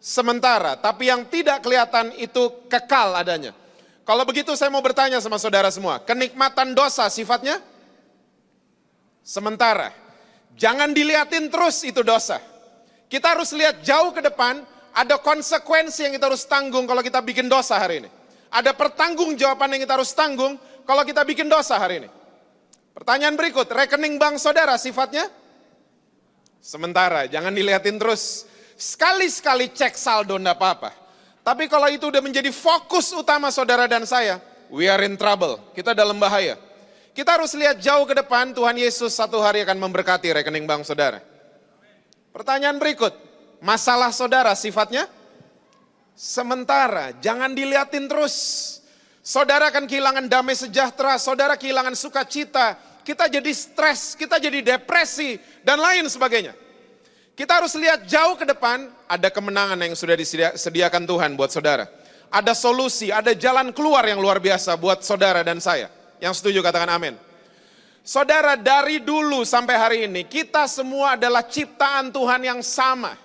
[SPEAKER 3] sementara, tapi yang tidak kelihatan itu kekal adanya. Kalau begitu saya mau bertanya sama saudara semua, kenikmatan dosa sifatnya sementara. Jangan dilihatin terus itu dosa. Kita harus lihat jauh ke depan, ada konsekuensi yang kita harus tanggung kalau kita bikin dosa hari ini. Ada pertanggungjawaban yang kita harus tanggung kalau kita bikin dosa hari ini. Pertanyaan berikut, rekening bank saudara sifatnya sementara, jangan dilihatin terus. Sekali-sekali cek saldo enggak apa-apa. Tapi kalau itu udah menjadi fokus utama saudara dan saya, we are in trouble, kita dalam bahaya. Kita harus lihat jauh ke depan, Tuhan Yesus satu hari akan memberkati rekening bank saudara. Pertanyaan berikut, masalah saudara sifatnya sementara, jangan dilihatin terus. Saudara akan kehilangan damai sejahtera, saudara kehilangan sukacita, kita jadi stres, kita jadi depresi, dan lain sebagainya. Kita harus lihat jauh ke depan, ada kemenangan yang sudah disediakan Tuhan buat saudara. Ada solusi, ada jalan keluar yang luar biasa buat saudara dan saya. Yang setuju katakan amin. Saudara, dari dulu sampai hari ini, kita semua adalah ciptaan Tuhan yang sama.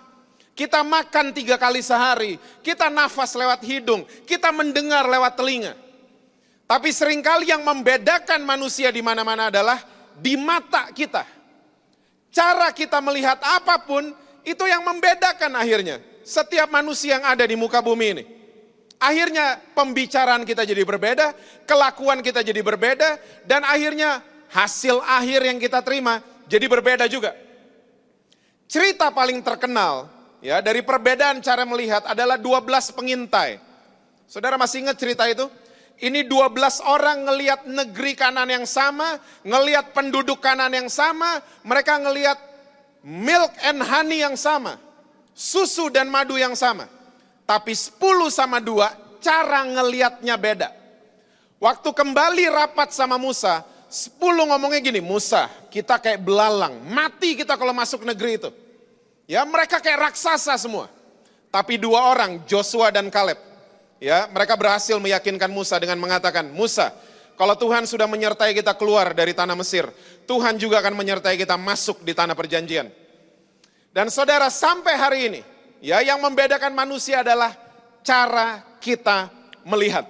[SPEAKER 3] Kita makan 3 kali sehari, kita nafas lewat hidung, kita mendengar lewat telinga. Tapi seringkali yang membedakan manusia di mana-mana adalah di mata kita. Cara kita melihat apapun, itu yang membedakan akhirnya setiap manusia yang ada di muka bumi ini. Akhirnya pembicaraan kita jadi berbeda, kelakuan kita jadi berbeda, dan akhirnya hasil akhir yang kita terima jadi berbeda juga. Cerita paling terkenal ya dari perbedaan cara melihat adalah 12 pengintai. Saudara masih ingat cerita itu? Ini 12 orang ngelihat negeri Kanaan yang sama, ngelihat penduduk Kanaan yang sama, mereka ngelihat milk and honey yang sama, susu dan madu yang sama. Tapi 10 sama 2 cara ngelihatnya beda. Waktu kembali rapat sama Musa, 10 ngomongnya gini, Musa kita kayak belalang, mati kita kalau masuk negeri itu. Ya mereka kayak raksasa semua. Tapi 2 orang, Joshua dan Kaleb, ya, mereka berhasil meyakinkan Musa dengan mengatakan, Musa, kalau Tuhan sudah menyertai kita keluar dari tanah Mesir, Tuhan juga akan menyertai kita masuk di tanah perjanjian. Dan saudara, sampai hari ini, ya, yang membedakan manusia adalah cara kita melihat.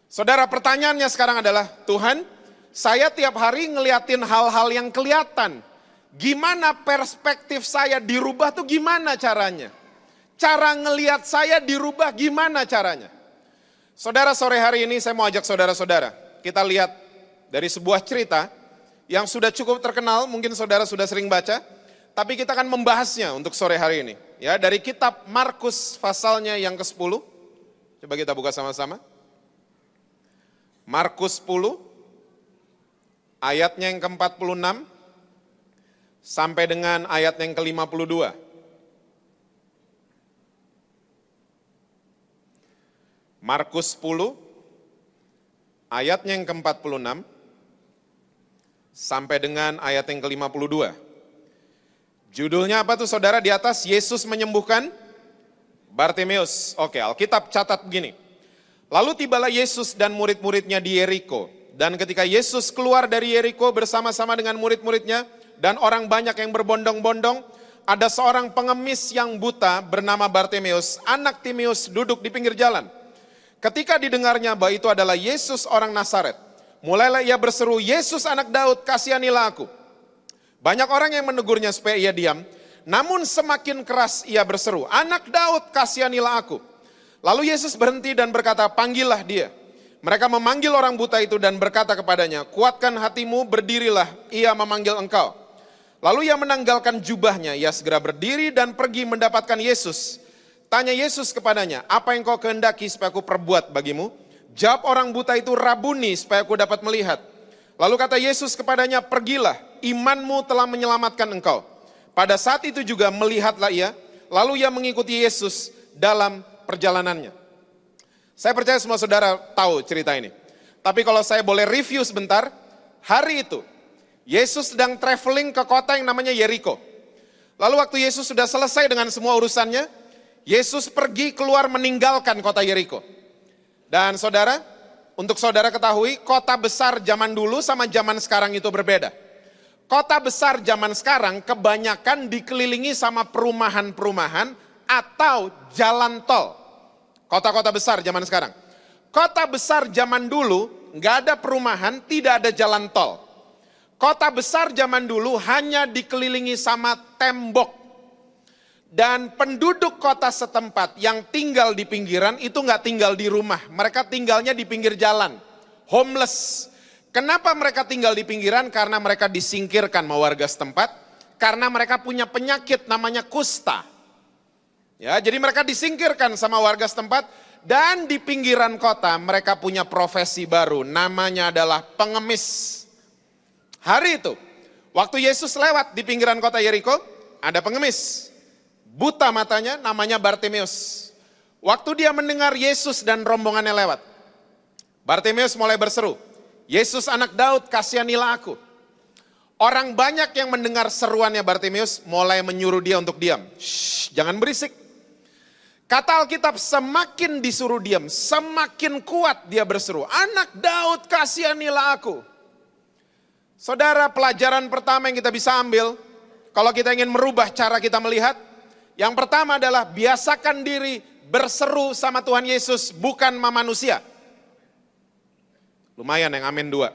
[SPEAKER 3] Saudara, pertanyaannya sekarang adalah, Tuhan, saya tiap hari ngeliatin hal-hal yang kelihatan. Gimana perspektif saya dirubah tuh gimana caranya? Cara ngelihat saya dirubah gimana caranya? Saudara, sore hari ini saya mau ajak saudara-saudara. Kita lihat dari sebuah cerita yang sudah cukup terkenal, mungkin saudara sudah sering baca. Tapi kita akan membahasnya untuk sore hari ini. Ya, dari kitab Markus pasalnya yang ke-10. Coba kita buka sama-sama. Markus 10, ayatnya yang ke-46, sampai dengan ayat yang ke-52. Markus 10, ayatnya yang ke-46, sampai dengan ayat yang ke-52. Judulnya apa tuh saudara di atas? Yesus menyembuhkan Bartimeus. Oke, Alkitab catat begini. Lalu tibalah Yesus dan murid-muridnya di Yeriko. Dan ketika Yesus keluar dari Yeriko bersama-sama dengan murid-muridnya dan orang banyak yang berbondong-bondong, ada seorang pengemis yang buta bernama Bartimeus, anak Timeus, duduk di pinggir jalan. Ketika didengarnya bahwa itu adalah Yesus orang Nazaret, mulailah ia berseru, "Yesus anak Daud, kasihanilah aku." Banyak orang yang menegurnya supaya ia diam, namun semakin keras ia berseru, "Anak Daud, kasihanilah aku." Lalu Yesus berhenti dan berkata, "Panggillah dia." Mereka memanggil orang buta itu dan berkata kepadanya, "Kuatkan hatimu, berdirilah, ia memanggil engkau." Lalu ia menanggalkan jubahnya, ia segera berdiri dan pergi mendapatkan Yesus. Tanya Yesus kepadanya, "Apa yang kau kehendaki supaya aku perbuat bagimu?" Jawab orang buta itu, "Rabuni, supaya aku dapat melihat." Lalu kata Yesus kepadanya, "Pergilah, imanmu telah menyelamatkan engkau." Pada saat itu juga melihatlah ia, lalu ia mengikuti Yesus dalam perjalanannya. Saya percaya semua saudara tahu cerita ini. Tapi kalau saya boleh review sebentar, hari itu Yesus sedang traveling ke kota yang namanya Yeriko. Lalu waktu Yesus sudah selesai dengan semua urusannya, Yesus pergi keluar meninggalkan kota Yeriko. Dan saudara, untuk saudara ketahui, kota besar zaman dulu sama zaman sekarang itu berbeda. Kota besar zaman sekarang kebanyakan dikelilingi sama perumahan-perumahan atau jalan tol. Kota-kota besar zaman sekarang. Kota besar zaman dulu nggak ada perumahan, tidak ada jalan tol. Kota besar zaman dulu hanya dikelilingi sama tembok. Dan penduduk kota setempat yang tinggal di pinggiran itu nggak tinggal di rumah. Mereka tinggalnya di pinggir jalan. Homeless. Kenapa mereka tinggal di pinggiran? Karena mereka disingkirkan sama warga setempat. Karena mereka punya penyakit namanya kusta. Ya, jadi mereka disingkirkan sama warga setempat. Dan di pinggiran kota mereka punya profesi baru. Namanya adalah pengemis. Hari itu, waktu Yesus lewat di pinggiran kota Yeriko, ada pengemis. Buta matanya, namanya Bartimeus. Waktu dia mendengar Yesus dan rombongannya lewat, Bartimeus mulai berseru, "Yesus anak Daud, kasihanilah aku." Orang banyak yang mendengar seruannya Bartimeus mulai menyuruh dia untuk diam. "Shh, jangan berisik." Kata Alkitab, semakin disuruh diam, semakin kuat dia berseru, "Anak Daud, kasihanilah aku." Saudara, pelajaran pertama yang kita bisa ambil, kalau kita ingin merubah cara kita melihat, yang pertama adalah biasakan diri berseru sama Tuhan Yesus, bukan sama manusia. Lumayan yang amin 2.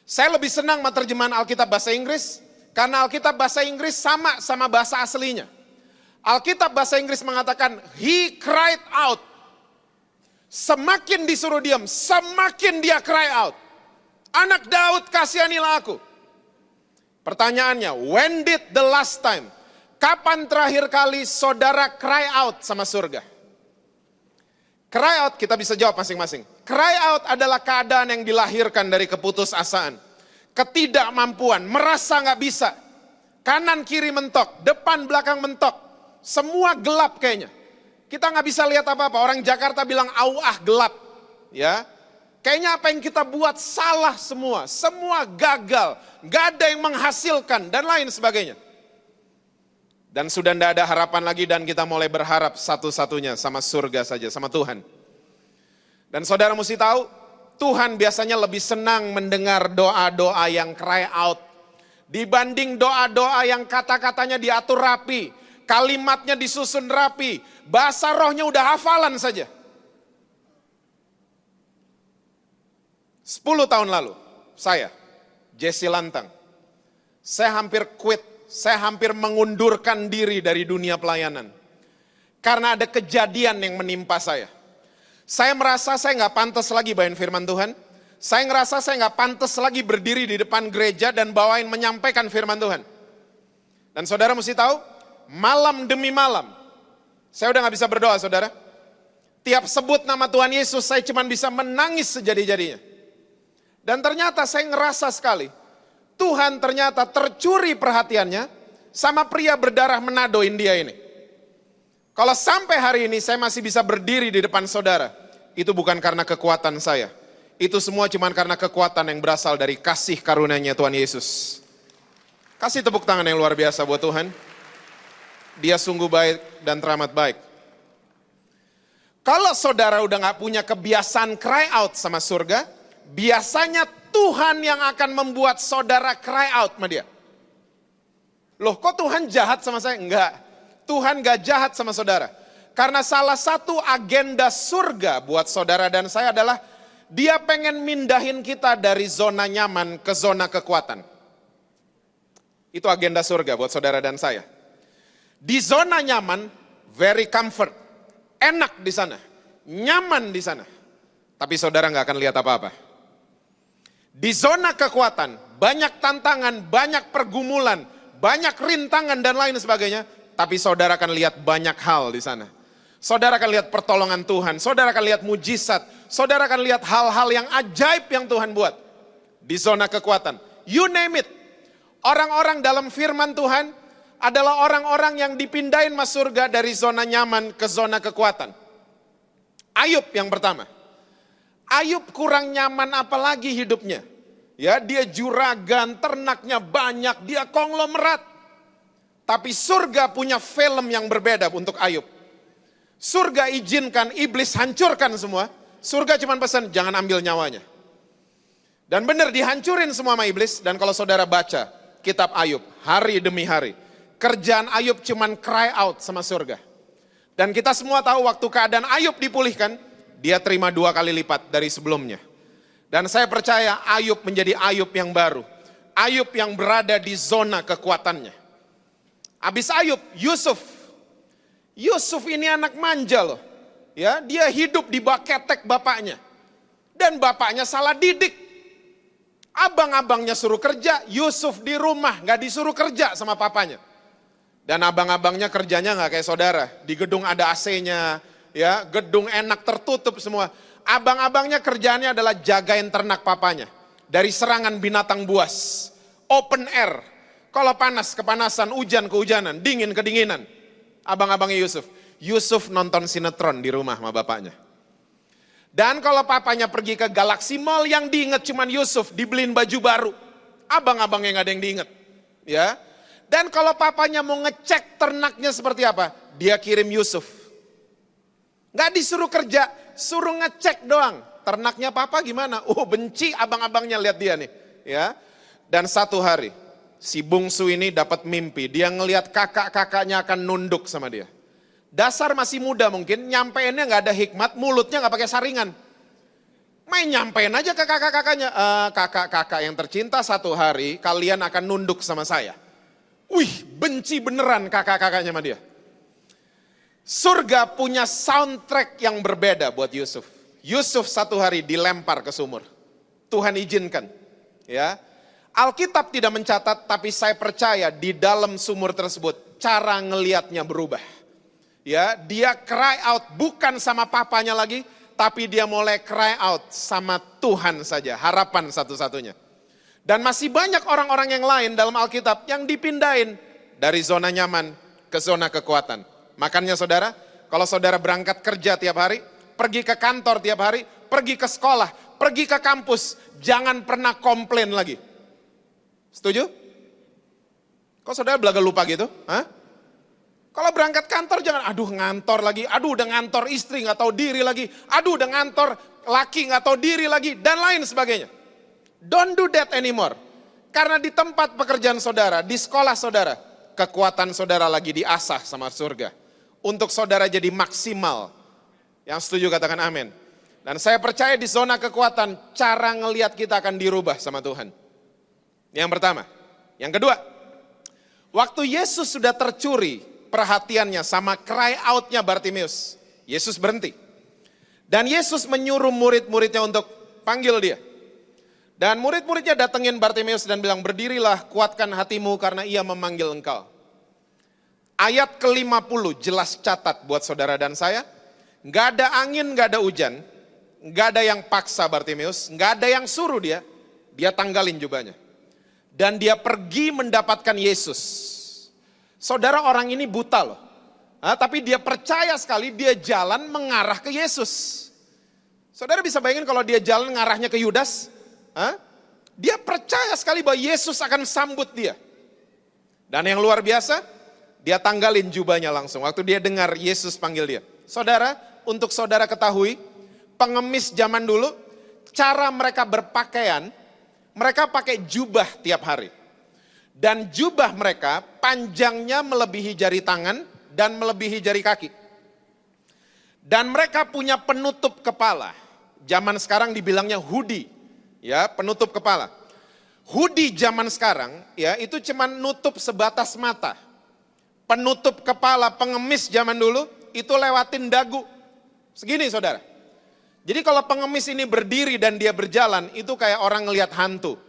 [SPEAKER 3] Saya lebih senang menerjemahan Alkitab bahasa Inggris, karena Alkitab bahasa Inggris sama bahasa aslinya. Alkitab bahasa Inggris mengatakan, "He cried out." Semakin disuruh diam, semakin dia cry out. "Anak Daud, kasihanilah aku." Pertanyaannya, when did the last time? Kapan terakhir kali saudara cry out sama surga? Cry out kita bisa jawab masing-masing. Cry out adalah keadaan yang dilahirkan dari keputusasaan. Ketidakmampuan, merasa gak bisa. Kanan kiri mentok, depan belakang mentok. Semua gelap kayaknya. Kita gak bisa lihat apa-apa. Orang Jakarta bilang, "Auah gelap." Ya. Kayaknya apa yang kita buat salah semua. Semua gagal. Gak ada yang menghasilkan dan lain sebagainya. Dan sudah tidak ada harapan lagi dan kita mulai berharap satu-satunya sama surga saja, sama Tuhan. Dan saudara mesti tahu, Tuhan biasanya lebih senang mendengar doa-doa yang cry out. Dibanding doa-doa yang kata-katanya diatur rapi, kalimatnya disusun rapi, bahasa rohnya udah hafalan saja. 10 tahun lalu, saya, Jesse Lantang, saya hampir quit. Saya hampir mengundurkan diri dari dunia pelayanan. Karena ada kejadian yang menimpa saya. Saya merasa saya gak pantas lagi bawain firman Tuhan. Saya ngerasa saya gak pantas lagi berdiri di depan gereja dan bawain menyampaikan firman Tuhan. Dan saudara mesti tahu, malam demi malam, saya udah gak bisa berdoa saudara. Tiap sebut nama Tuhan Yesus, saya cuma bisa menangis sejadi-jadinya. Dan ternyata saya ngerasa sekali, Tuhan ternyata tercuri perhatiannya sama pria berdarah Manado India ini. Kalau sampai hari ini saya masih bisa berdiri di depan saudara, itu bukan karena kekuatan saya. Itu semua cuma karena kekuatan yang berasal dari kasih karunia-Nya Tuhan Yesus. Kasih tepuk tangan yang luar biasa buat Tuhan. Dia sungguh baik dan teramat baik. Kalau saudara udah gak punya kebiasaan cry out sama surga, biasanya Tuhan yang akan membuat saudara cry out sama dia. Loh, kok Tuhan jahat sama saya? Enggak, Tuhan gak jahat sama saudara. Karena salah satu agenda surga buat saudara dan saya adalah dia pengen mindahin kita dari zona nyaman ke zona kekuatan. Itu agenda surga buat saudara dan saya. Di zona nyaman, very comfort, enak di sana, nyaman di sana. Tapi saudara nggak akan lihat apa-apa. Di zona kekuatan, banyak tantangan, banyak pergumulan, banyak rintangan dan lain sebagainya. Tapi saudara akan lihat banyak hal di sana. Saudara akan lihat pertolongan Tuhan, saudara akan lihat mujizat, saudara akan lihat hal-hal yang ajaib yang Tuhan buat. Di zona kekuatan, you name it. Orang-orang dalam firman Tuhan adalah orang-orang yang dipindahin masuk surga dari zona nyaman ke zona kekuatan. Ayub yang pertama. Ayub kurang nyaman apalagi hidupnya. Ya, dia juragan, ternaknya banyak, dia konglomerat. Tapi surga punya film yang berbeda untuk Ayub. Surga izinkan iblis hancurkan semua. Surga cuma pesan jangan ambil nyawanya. Dan benar dihancurin semua sama iblis. Dan kalau saudara baca kitab Ayub hari demi hari, kerjaan Ayub cuman cry out sama surga. Dan kita semua tahu waktu keadaan Ayub dipulihkan, dia terima 2 kali lipat dari sebelumnya. Dan saya percaya Ayub menjadi Ayub yang baru. Ayub yang berada di zona kekuatannya. Habis Ayub, Yusuf. Yusuf ini anak manja loh. Ya, dia hidup di bawah ketek bapaknya. Dan bapaknya salah didik. Abang-abangnya suruh kerja, Yusuf di rumah, gak disuruh kerja sama papanya. Dan abang-abangnya kerjanya nggak kayak saudara. Di gedung ada AC-nya, ya, gedung enak tertutup semua. Abang-abangnya kerjanya adalah jagain ternak papanya. Dari serangan binatang buas, open air. Kalau panas kepanasan, hujan kehujanan, dingin kedinginan. Abang-abangnya Yusuf. Yusuf nonton sinetron di rumah sama bapaknya. Dan kalau papanya pergi ke Galaxy Mall, yang diinget cuman Yusuf, dibeliin baju baru. Abang-abangnya nggak ada yang diinget, ya. Dan kalau papanya mau ngecek ternaknya seperti apa, dia kirim Yusuf. Gak disuruh kerja, suruh ngecek doang. Ternaknya papa gimana? Oh, benci abang-abangnya lihat dia nih. Ya. Dan satu hari, si bungsu ini dapat mimpi. Dia ngelihat kakak-kakaknya akan nunduk sama dia. Dasar masih muda mungkin, nyampeinnya gak ada hikmat, mulutnya gak pakai saringan. Main nyampein aja ke kakak-kakaknya. Kakak-kakak yang tercinta, satu hari kalian akan nunduk sama saya. Wih, benci beneran kakak-kakaknya sama dia. Surga punya soundtrack yang berbeda buat Yusuf. Yusuf satu hari dilempar ke sumur. Tuhan izinkan. Ya, Alkitab tidak mencatat, tapi saya percaya di dalam sumur tersebut cara ngelihatnya berubah. Ya, dia cry out bukan sama papanya lagi, tapi dia mulai cry out sama Tuhan saja. Harapan satu-satunya. Dan masih banyak orang-orang yang lain dalam Alkitab yang dipindahin dari zona nyaman ke zona kekuatan. Makanya saudara, kalau saudara berangkat kerja tiap hari, pergi ke kantor tiap hari, pergi ke sekolah, pergi ke kampus, jangan pernah komplain lagi. Setuju? Kok saudara belaga lupa gitu? Hah? Kalau berangkat kantor jangan, aduh ngantor lagi, aduh udah ngantor istri gak tahu diri lagi, aduh udah ngantor laki gak tahu diri lagi, dan lain sebagainya. Don't do that anymore. Karena di tempat pekerjaan saudara, di sekolah saudara, kekuatan saudara lagi diasah sama surga. Untuk saudara jadi maksimal. Yang setuju katakan amin. Dan saya percaya di zona kekuatan, cara ngelihat kita akan dirubah sama Tuhan. Yang pertama. Yang kedua, waktu Yesus sudah tercuri perhatiannya sama cry out-nya Bartimeus, Yesus berhenti. Dan Yesus menyuruh murid-muridnya untuk panggil dia. Dan murid-muridnya datengin Bartimeus dan bilang, berdirilah, kuatkan hatimu karena ia memanggil engkau. Ayat ke-50 jelas catat buat saudara dan saya. Nggak ada angin, nggak ada hujan, nggak ada yang paksa Bartimeus, nggak ada yang suruh dia tanggalin jubahnya. Dan dia pergi mendapatkan Yesus. Saudara, orang ini buta loh. Tapi dia percaya sekali, dia jalan mengarah ke Yesus. Saudara bisa bayangin kalau dia jalan ngarahnya ke Yudas? Dia percaya sekali bahwa Yesus akan sambut dia. Dan yang luar biasa, dia tanggalin jubahnya langsung. Waktu dia dengar Yesus panggil dia. Saudara, untuk saudara ketahui, pengemis zaman dulu, cara mereka berpakaian, mereka pakai jubah tiap hari. Dan jubah mereka panjangnya melebihi jari tangan dan melebihi jari kaki. Dan mereka punya penutup kepala. Zaman sekarang dibilangnya hoodie, ya, penutup kepala. Hoodie zaman sekarang, ya, itu cuma nutup sebatas mata. Penutup kepala pengemis zaman dulu itu lewatin dagu. Segini, saudara. Jadi kalau pengemis ini berdiri dan dia berjalan, itu kayak orang ngelihat hantu.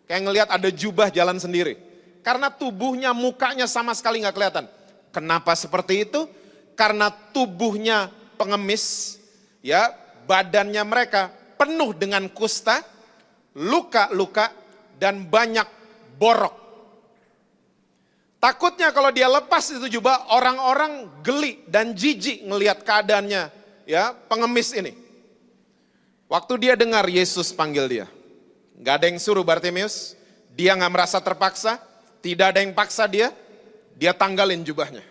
[SPEAKER 3] Kayak ngelihat ada jubah jalan sendiri. Karena tubuhnya, mukanya sama sekali nggak kelihatan. Kenapa seperti itu? Karena tubuhnya pengemis, ya, badannya mereka penuh dengan kusta, luka-luka, dan banyak borok. Takutnya kalau dia lepas itu jubah, orang-orang geli dan jijik ngelihat keadaannya, ya, pengemis ini. Waktu dia dengar Yesus panggil dia, nggak ada yang suruh Bartimeus, dia nggak merasa terpaksa, tidak ada yang paksa dia tanggalin jubahnya.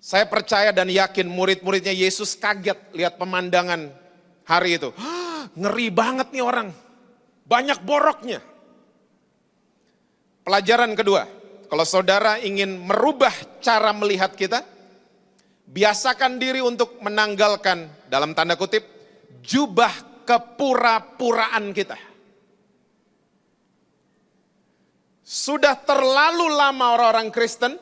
[SPEAKER 3] Saya percaya dan yakin murid-muridnya Yesus kaget lihat pemandangan hari itu. Ngeri banget nih orang, banyak boroknya. Pelajaran kedua, kalau saudara ingin merubah cara melihat kita, biasakan diri untuk menanggalkan, dalam tanda kutip, jubah kepura-puraan kita. Sudah terlalu lama orang-orang Kristen,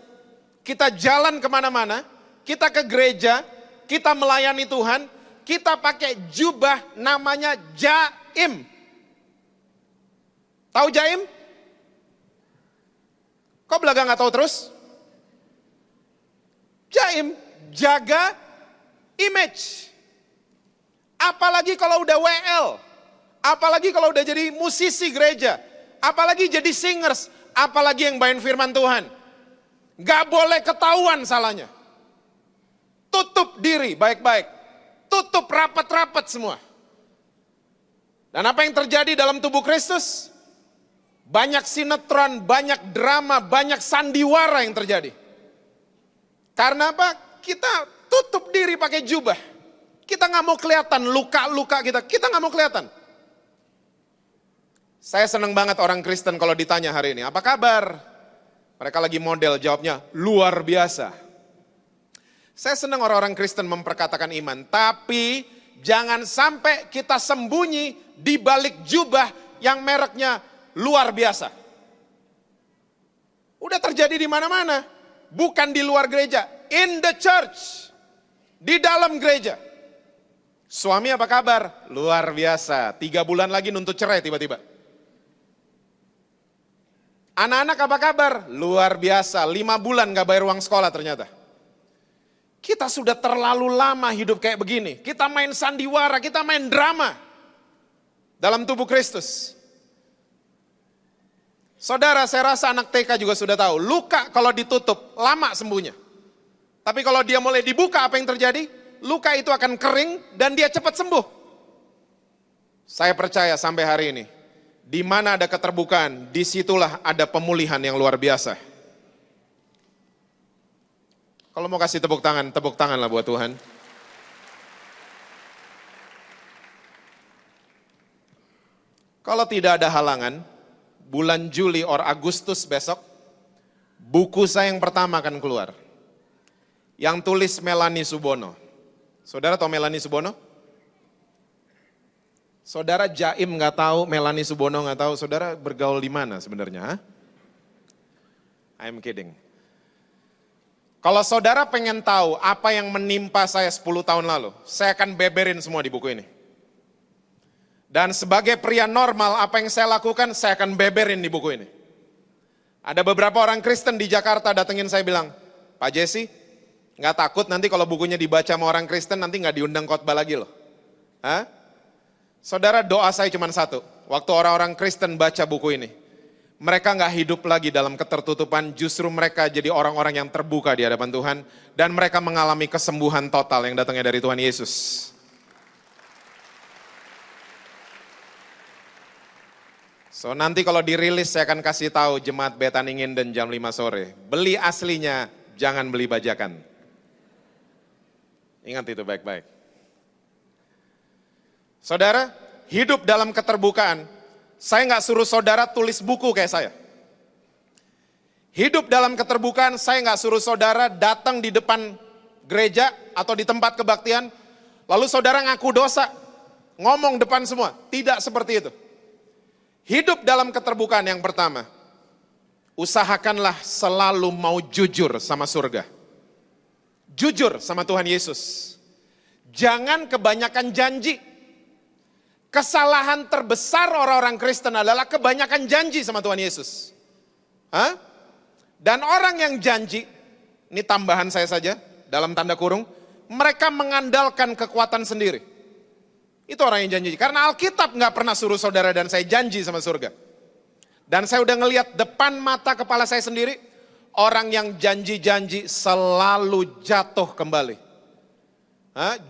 [SPEAKER 3] kita jalan kemana-mana, kita ke gereja, kita melayani Tuhan, kita pakai jubah namanya jaim. Tahu jaim? Kok belaga nggak tahu terus? Jaim, jaga image. Apalagi kalau udah WL, apalagi kalau udah jadi musisi gereja, apalagi jadi singers, apalagi yang bawain firman Tuhan. Gak boleh ketahuan salahnya. Tutup diri baik-baik. Tutup rapat-rapat semua. Dan apa yang terjadi dalam tubuh Kristus? Banyak sinetron, banyak drama, banyak sandiwara yang terjadi. Karena apa? Kita tutup diri pakai jubah. Kita gak mau kelihatan luka-luka kita gak mau kelihatan. Saya senang banget orang Kristen kalau ditanya hari ini, apa kabar? Mereka lagi model, jawabnya luar biasa. Saya senang orang-orang Kristen memperkatakan iman, tapi jangan sampai kita sembunyi di balik jubah yang mereknya luar biasa. Udah terjadi di mana-mana, bukan di luar gereja, in the church, di dalam gereja. Suami apa kabar? Luar biasa, 3 bulan lagi nuntut cerai tiba-tiba. Anak-anak apa kabar? Luar biasa, 5 bulan gak bayar uang sekolah ternyata. Kita sudah terlalu lama hidup kayak begini. Kita main sandiwara, kita main drama dalam tubuh Kristus. Saudara, saya rasa anak TK juga sudah tahu, luka kalau ditutup lama sembuhnya. Tapi kalau dia mulai dibuka, apa yang terjadi? Luka itu akan kering dan dia cepat sembuh. Saya percaya sampai hari ini, di mana ada keterbukaan, disitulah ada pemulihan yang luar biasa. Kalau mau kasih tepuk tanganlah buat Tuhan. Kalau tidak ada halangan, bulan Juli or Agustus besok, buku saya yang pertama akan keluar. Yang tulis Melanie Subono. Saudara tahu Melanie Subono? Saudara jaim nggak tahu, Melanie Subono nggak tahu, saudara bergaul di mana sebenarnya? I'm kidding. Kalau saudara pengen tahu apa yang menimpa saya 10 tahun lalu, saya akan beberin semua di buku ini. Dan sebagai pria normal, apa yang saya lakukan, saya akan beberin di buku ini. Ada beberapa orang Kristen di Jakarta datengin saya bilang, Pak Jesse, Nggak takut nanti kalau bukunya dibaca sama orang Kristen nanti nggak diundang khotbah lagi loh. Hah? Saudara, doa saya cuma satu. Waktu orang-orang Kristen baca buku ini, mereka nggak hidup lagi dalam ketertutupan, justru mereka jadi orang-orang yang terbuka di hadapan Tuhan, dan mereka mengalami kesembuhan total yang datangnya dari Tuhan Yesus. So nanti kalau dirilis saya akan kasih tahu jemaat Betaningen dan jam 5 sore. Beli aslinya, jangan beli bajakan. Ingat itu baik-baik. Saudara, hidup dalam keterbukaan. Saya nggak suruh saudara tulis buku kayak saya. Hidup dalam keterbukaan, saya nggak suruh saudara datang di depan gereja atau di tempat kebaktian, lalu saudara ngaku dosa, ngomong depan semua. Tidak seperti itu. Hidup dalam keterbukaan yang pertama, usahakanlah selalu mau jujur sama surga. Jujur sama Tuhan Yesus. Jangan kebanyakan janji. Kesalahan terbesar orang-orang Kristen adalah kebanyakan janji sama Tuhan Yesus. Hah? Dan orang yang janji, ini tambahan saya saja, dalam tanda kurung, mereka mengandalkan kekuatan sendiri. Itu orang yang janji. Karena Alkitab nggak pernah suruh saudara dan saya janji sama surga. Dan saya udah ngelihat depan mata kepala saya sendiri, orang yang janji-janji selalu jatuh kembali.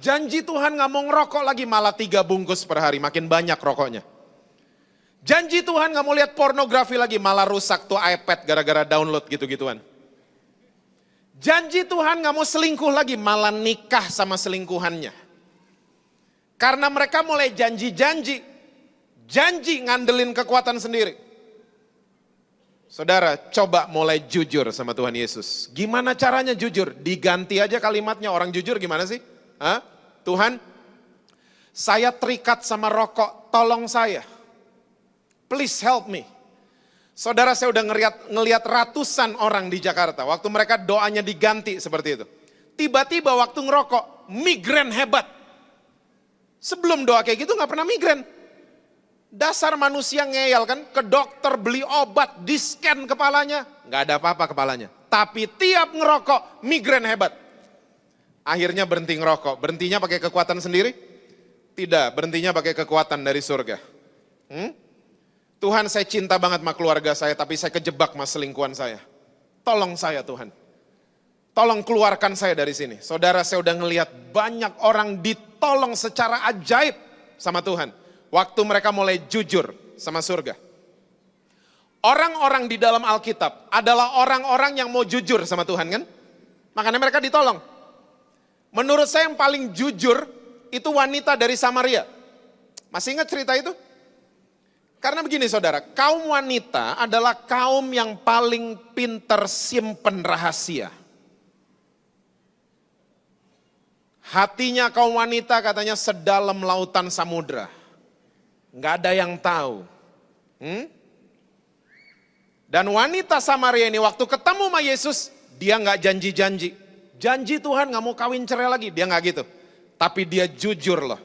[SPEAKER 3] Janji Tuhan nggak mau ngerokok lagi, malah 3 bungkus per hari, makin banyak rokoknya. Janji Tuhan nggak mau lihat pornografi lagi, malah rusak tuh iPad gara-gara download gitu-gituan. Janji Tuhan nggak mau selingkuh lagi, malah nikah sama selingkuhannya. Karena mereka mulai janji ngandelin kekuatan sendiri. Saudara, coba mulai jujur sama Tuhan Yesus. Gimana caranya jujur? Diganti aja kalimatnya, orang jujur gimana sih? Tuhan, saya terikat sama rokok, tolong saya. Please help me. Saudara, saya udah ngeliat ratusan orang di Jakarta, waktu mereka doanya diganti seperti itu. Tiba-tiba waktu ngerokok, migrain hebat. Sebelum doa kayak gitu gak pernah migrain. Dasar manusia ngeyel kan, ke dokter beli obat, di-scan kepalanya, gak ada apa-apa kepalanya. Tapi tiap ngerokok, migrain hebat. Akhirnya berhenti ngerokok. Berhentinya pakai kekuatan sendiri? Tidak, berhentinya pakai kekuatan dari surga. Tuhan, saya cinta banget sama keluarga saya, tapi saya kejebak sama selingkuhan saya. Tolong saya Tuhan. Tolong keluarkan saya dari sini. Saudara, saya udah ngelihat banyak orang ditolong secara ajaib sama Tuhan. Waktu mereka mulai jujur sama surga. Orang-orang di dalam Alkitab adalah orang-orang yang mau jujur sama Tuhan kan? Makanya mereka ditolong. Menurut saya yang paling jujur itu wanita dari Samaria. Masih ingat cerita itu? Karena begini saudara, kaum wanita adalah kaum yang paling pintar simpen rahasia. Hatinya kaum wanita katanya sedalam lautan samudra. Nggak ada yang tahu. Dan wanita Samaria ini waktu ketemu sama Yesus, dia nggak janji-janji. Janji Tuhan nggak mau kawin cerai lagi, dia nggak gitu. Tapi dia jujur loh.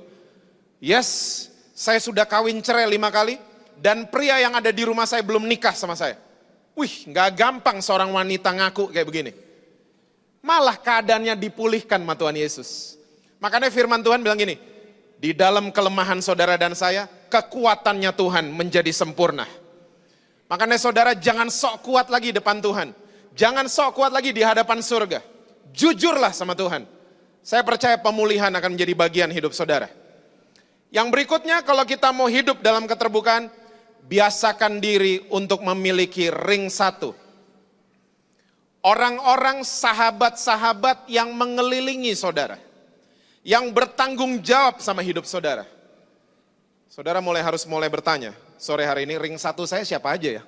[SPEAKER 3] Yes, saya sudah kawin cerai 5 kali, dan pria yang ada di rumah saya belum nikah sama saya. Wih, nggak gampang seorang wanita ngaku kayak begini. Malah keadaannya dipulihkan sama Tuhan Yesus. Makanya firman Tuhan bilang gini, di dalam kelemahan saudara dan saya, kekuatannya Tuhan menjadi sempurna. Makanya saudara jangan sok kuat lagi depan Tuhan. Jangan sok kuat lagi di hadapan surga. Jujurlah sama Tuhan. Saya percaya pemulihan akan menjadi bagian hidup saudara. Yang berikutnya, kalau kita mau hidup dalam keterbukaan, biasakan diri untuk memiliki ring 1. Orang-orang sahabat-sahabat yang mengelilingi saudara. Yang bertanggung jawab sama hidup saudara. Saudara harus mulai bertanya, sore hari ini ring 1 saya siapa aja ya?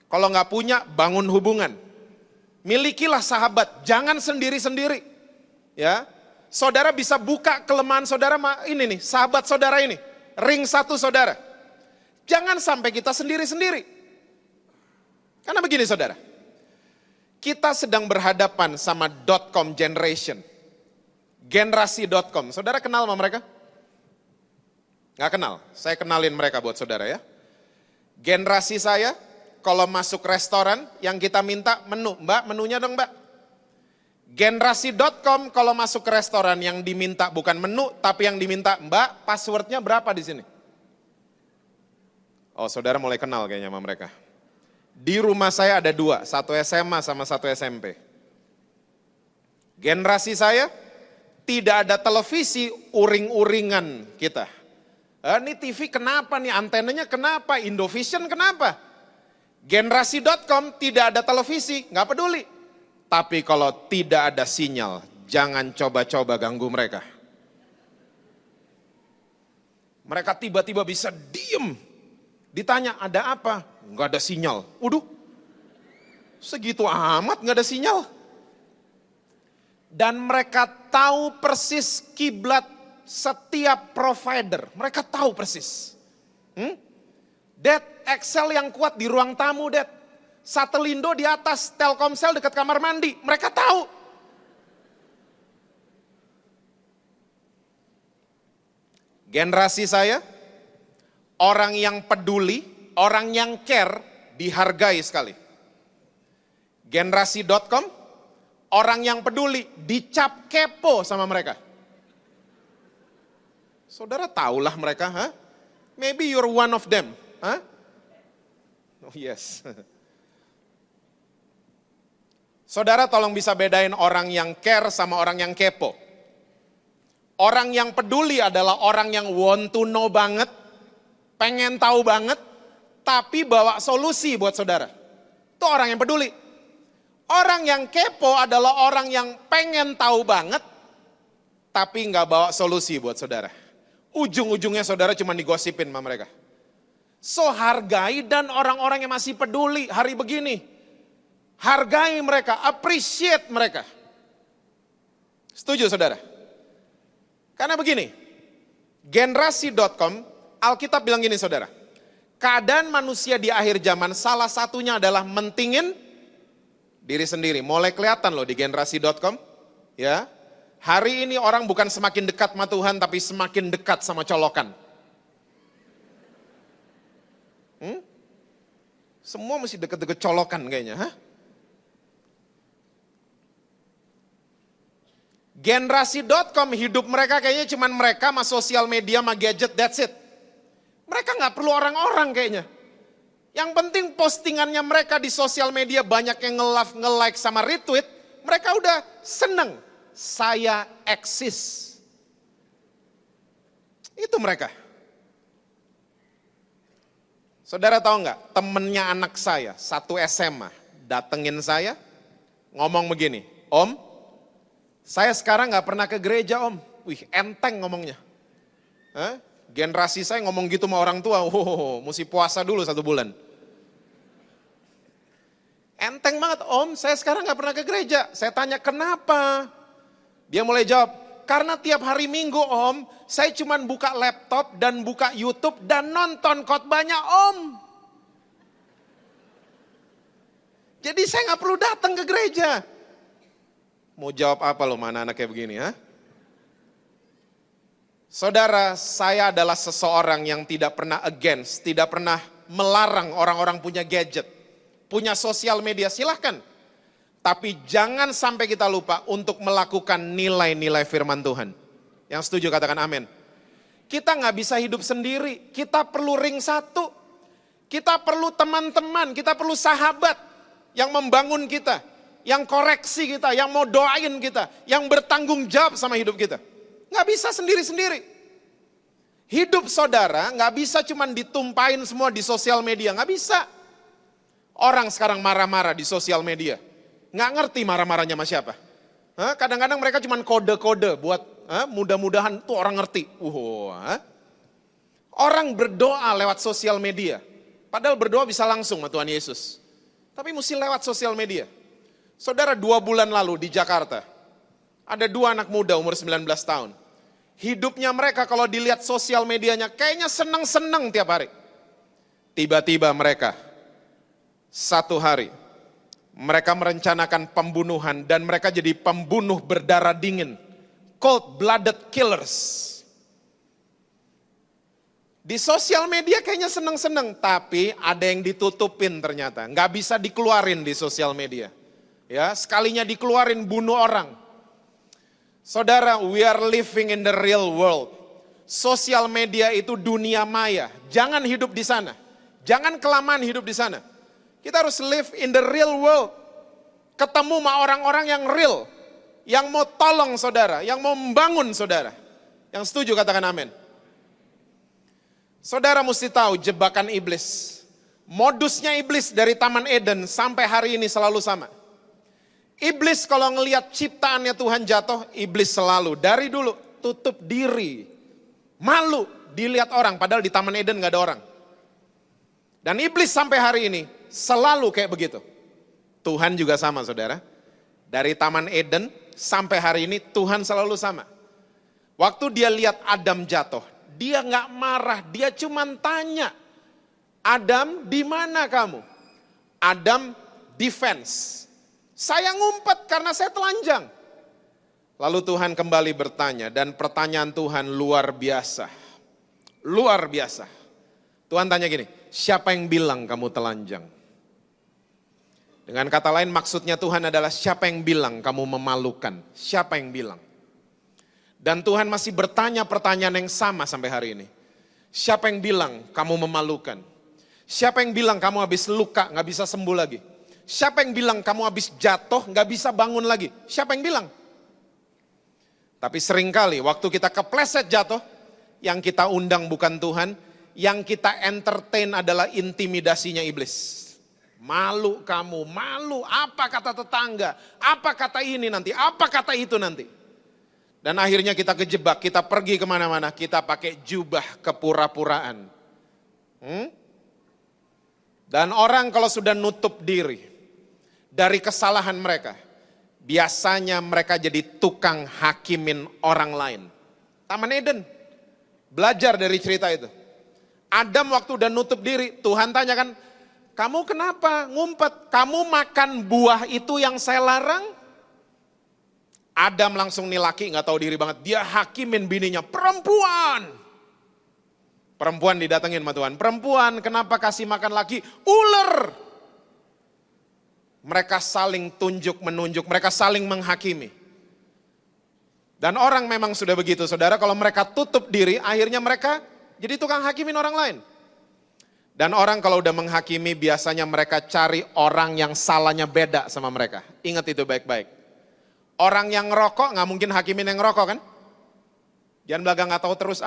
[SPEAKER 3] Kalau nggak punya, bangun hubungan. Milikilah sahabat, jangan sendiri-sendiri. Ya, saudara bisa buka kelemahan saudara, ini nih, sahabat saudara ini. Ring 1 saudara. Jangan sampai kita sendiri-sendiri. Karena begini saudara, kita sedang berhadapan sama .com generation. Generasi.com, saudara kenal sama mereka? Nggak kenal, saya kenalin mereka buat saudara ya. Generasi saya, kalau masuk restoran yang kita minta menu, mbak menunya dong mbak. Generasi.com kalau masuk ke restoran yang diminta bukan menu, tapi yang diminta, Mbak, passwordnya berapa di sini? Oh, saudara mulai kenal kayaknya sama mereka. Di rumah saya ada 2, satu SMA sama satu SMP. Generasi saya tidak ada televisi, uring-uringan kita. Ini TV kenapa nih, antenanya kenapa, Indovision kenapa? Generasi.com tidak ada televisi, nggak peduli. Tapi kalau tidak ada sinyal, jangan coba-coba ganggu mereka. Mereka tiba-tiba bisa diem. Ditanya, ada apa? Nggak ada sinyal. Waduh, segitu amat nggak ada sinyal. Dan mereka tahu persis kiblat setiap provider. Mereka tahu persis. Dad, Excel yang kuat di ruang tamu, Dad. Satelindo di atas, Telkomsel dekat kamar mandi. Mereka tahu. Generasi saya, orang yang peduli, orang yang care, dihargai sekali. Generasi.com, orang yang peduli, dicap kepo sama mereka. Saudara tahulah mereka, huh? Maybe you're one of them. Huh? Oh yes. Saudara tolong bisa bedain orang yang care sama orang yang kepo. Orang yang peduli adalah orang yang want to know banget, pengen tahu banget, tapi bawa solusi buat saudara. Itu orang yang peduli. Orang yang kepo adalah orang yang pengen tahu banget, tapi nggak bawa solusi buat saudara. Ujung-ujungnya saudara cuma digosipin sama mereka. So hargai dan orang-orang yang masih peduli hari begini. Hargai mereka, appreciate mereka. Setuju saudara? Karena begini, generasi.com, Alkitab bilang gini saudara. Keadaan manusia di akhir zaman salah satunya adalah mentingin diri sendiri. Mulai kelihatan loh di generasi.com. Ya, hari ini orang bukan semakin dekat sama Tuhan tapi semakin dekat sama colokan. Semua mesti deket-deket colokan kayaknya. Hah? Generasi.com hidup mereka kayaknya cuman mereka sama sosial media sama gadget, that's it. Mereka gak perlu orang-orang kayaknya. Yang penting postingannya mereka di sosial media banyak yang nge-love, nge-like sama retweet. Mereka udah seneng, saya eksis. Itu mereka. Saudara tahu nggak, temennya anak saya, satu SMA, datengin saya, ngomong begini, Om, saya sekarang nggak pernah ke gereja Om. Wih, enteng ngomongnya. Generasi saya ngomong gitu sama orang tua, mesti puasa dulu 1 bulan. Enteng banget, Om, saya sekarang nggak pernah ke gereja. Saya tanya, kenapa? Dia mulai jawab, karena tiap hari Minggu Om, saya cuma buka laptop dan buka YouTube dan nonton khotbahnya Om. Jadi saya nggak perlu datang ke gereja. Mau jawab apa lo mana anak kayak begini, ha? Saudara, saya adalah seseorang yang tidak pernah against, tidak pernah melarang orang-orang punya gadget, punya sosial media, silahkan. Tapi jangan sampai kita lupa untuk melakukan nilai-nilai firman Tuhan. Yang setuju katakan amin. Kita nggak bisa hidup sendiri, kita perlu ring satu. Kita perlu teman-teman, kita perlu sahabat yang membangun kita. Yang koreksi kita, yang mau doain kita, yang bertanggung jawab sama hidup kita. Nggak bisa sendiri-sendiri. Hidup saudara nggak bisa cuma ditumpahin semua di sosial media, nggak bisa. Orang sekarang marah-marah di sosial media, nggak ngerti marah-marahnya sama siapa. Kadang-kadang mereka cuma kode-kode buat mudah-mudahan tuh orang ngerti. Orang berdoa lewat sosial media, padahal berdoa bisa langsung sama Tuhan Yesus. Tapi mesti lewat sosial media. Saudara, 2 bulan lalu di Jakarta, ada 2 anak muda umur 19 tahun. Hidupnya mereka kalau dilihat sosial medianya kayaknya seneng-seneng tiap hari. Tiba-tiba mereka, satu hari, mereka merencanakan pembunuhan dan mereka jadi pembunuh berdarah dingin. Cold-blooded killers. Di sosial media kayaknya seneng-seneng, tapi ada yang ditutupin ternyata. Nggak bisa dikeluarin di sosial media. Ya, sekalinya dikeluarin bunuh orang. Saudara, we are living in the real world. Sosial media itu dunia maya. Jangan hidup di sana. Jangan kelamaan hidup di sana. Kita harus live in the real world. Ketemu sama orang-orang yang real. Yang mau tolong saudara, yang mau membangun saudara. Yang setuju katakan amin. Saudara mesti tahu jebakan iblis. Modusnya iblis dari Taman Eden sampai hari ini selalu sama. Iblis kalau ngelihat ciptaannya Tuhan jatuh, iblis selalu dari dulu tutup diri. Malu dilihat orang, padahal di Taman Eden gak ada orang. Dan iblis sampai hari ini selalu kayak begitu. Tuhan juga sama saudara. Dari Taman Eden sampai hari ini Tuhan selalu sama. Waktu dia lihat Adam jatuh, dia gak marah, dia cuma tanya. Adam, di mana kamu? Adam defense. Saya ngumpet karena saya telanjang. Lalu Tuhan kembali bertanya dan pertanyaan Tuhan luar biasa. Luar biasa. Tuhan tanya gini, siapa yang bilang kamu telanjang? Dengan kata lain maksudnya Tuhan adalah siapa yang bilang kamu memalukan? Siapa yang bilang? Dan Tuhan masih bertanya pertanyaan yang sama sampai hari ini. Siapa yang bilang kamu memalukan? Siapa yang bilang kamu habis luka gak bisa sembuh lagi? Siapa yang bilang kamu habis jatuh gak bisa bangun lagi? Siapa yang bilang? Tapi seringkali waktu kita kepleset jatuh, yang kita undang bukan Tuhan, yang kita entertain adalah intimidasinya iblis. Malu kamu, malu, apa kata tetangga, apa kata ini nanti, apa kata itu nanti. Dan akhirnya kita kejebak, kita pergi kemana-mana, kita pakai jubah kepura-puraan. Dan orang kalau sudah nutup diri dari kesalahan mereka, biasanya mereka jadi tukang hakimin orang lain. Taman Eden, belajar dari cerita itu. Adam waktu udah nutup diri, Tuhan tanya kan, kamu kenapa ngumpet? Kamu makan buah itu yang saya larang? Adam langsung nih laki gak tahu diri banget, dia hakimin bininya, perempuan. Perempuan didatengin sama Tuhan, perempuan kenapa kasih makan laki? Ular. Mereka saling tunjuk menunjuk, mereka saling menghakimi. Dan orang memang sudah begitu saudara, kalau mereka tutup diri, akhirnya mereka jadi tukang hakimin orang lain. Dan orang kalau udah menghakimi, biasanya mereka cari orang yang salahnya beda sama mereka. Ingat itu baik-baik. Orang yang ngerokok gak mungkin hakimin yang ngerokok kan? Jangan belaga gak tahu terus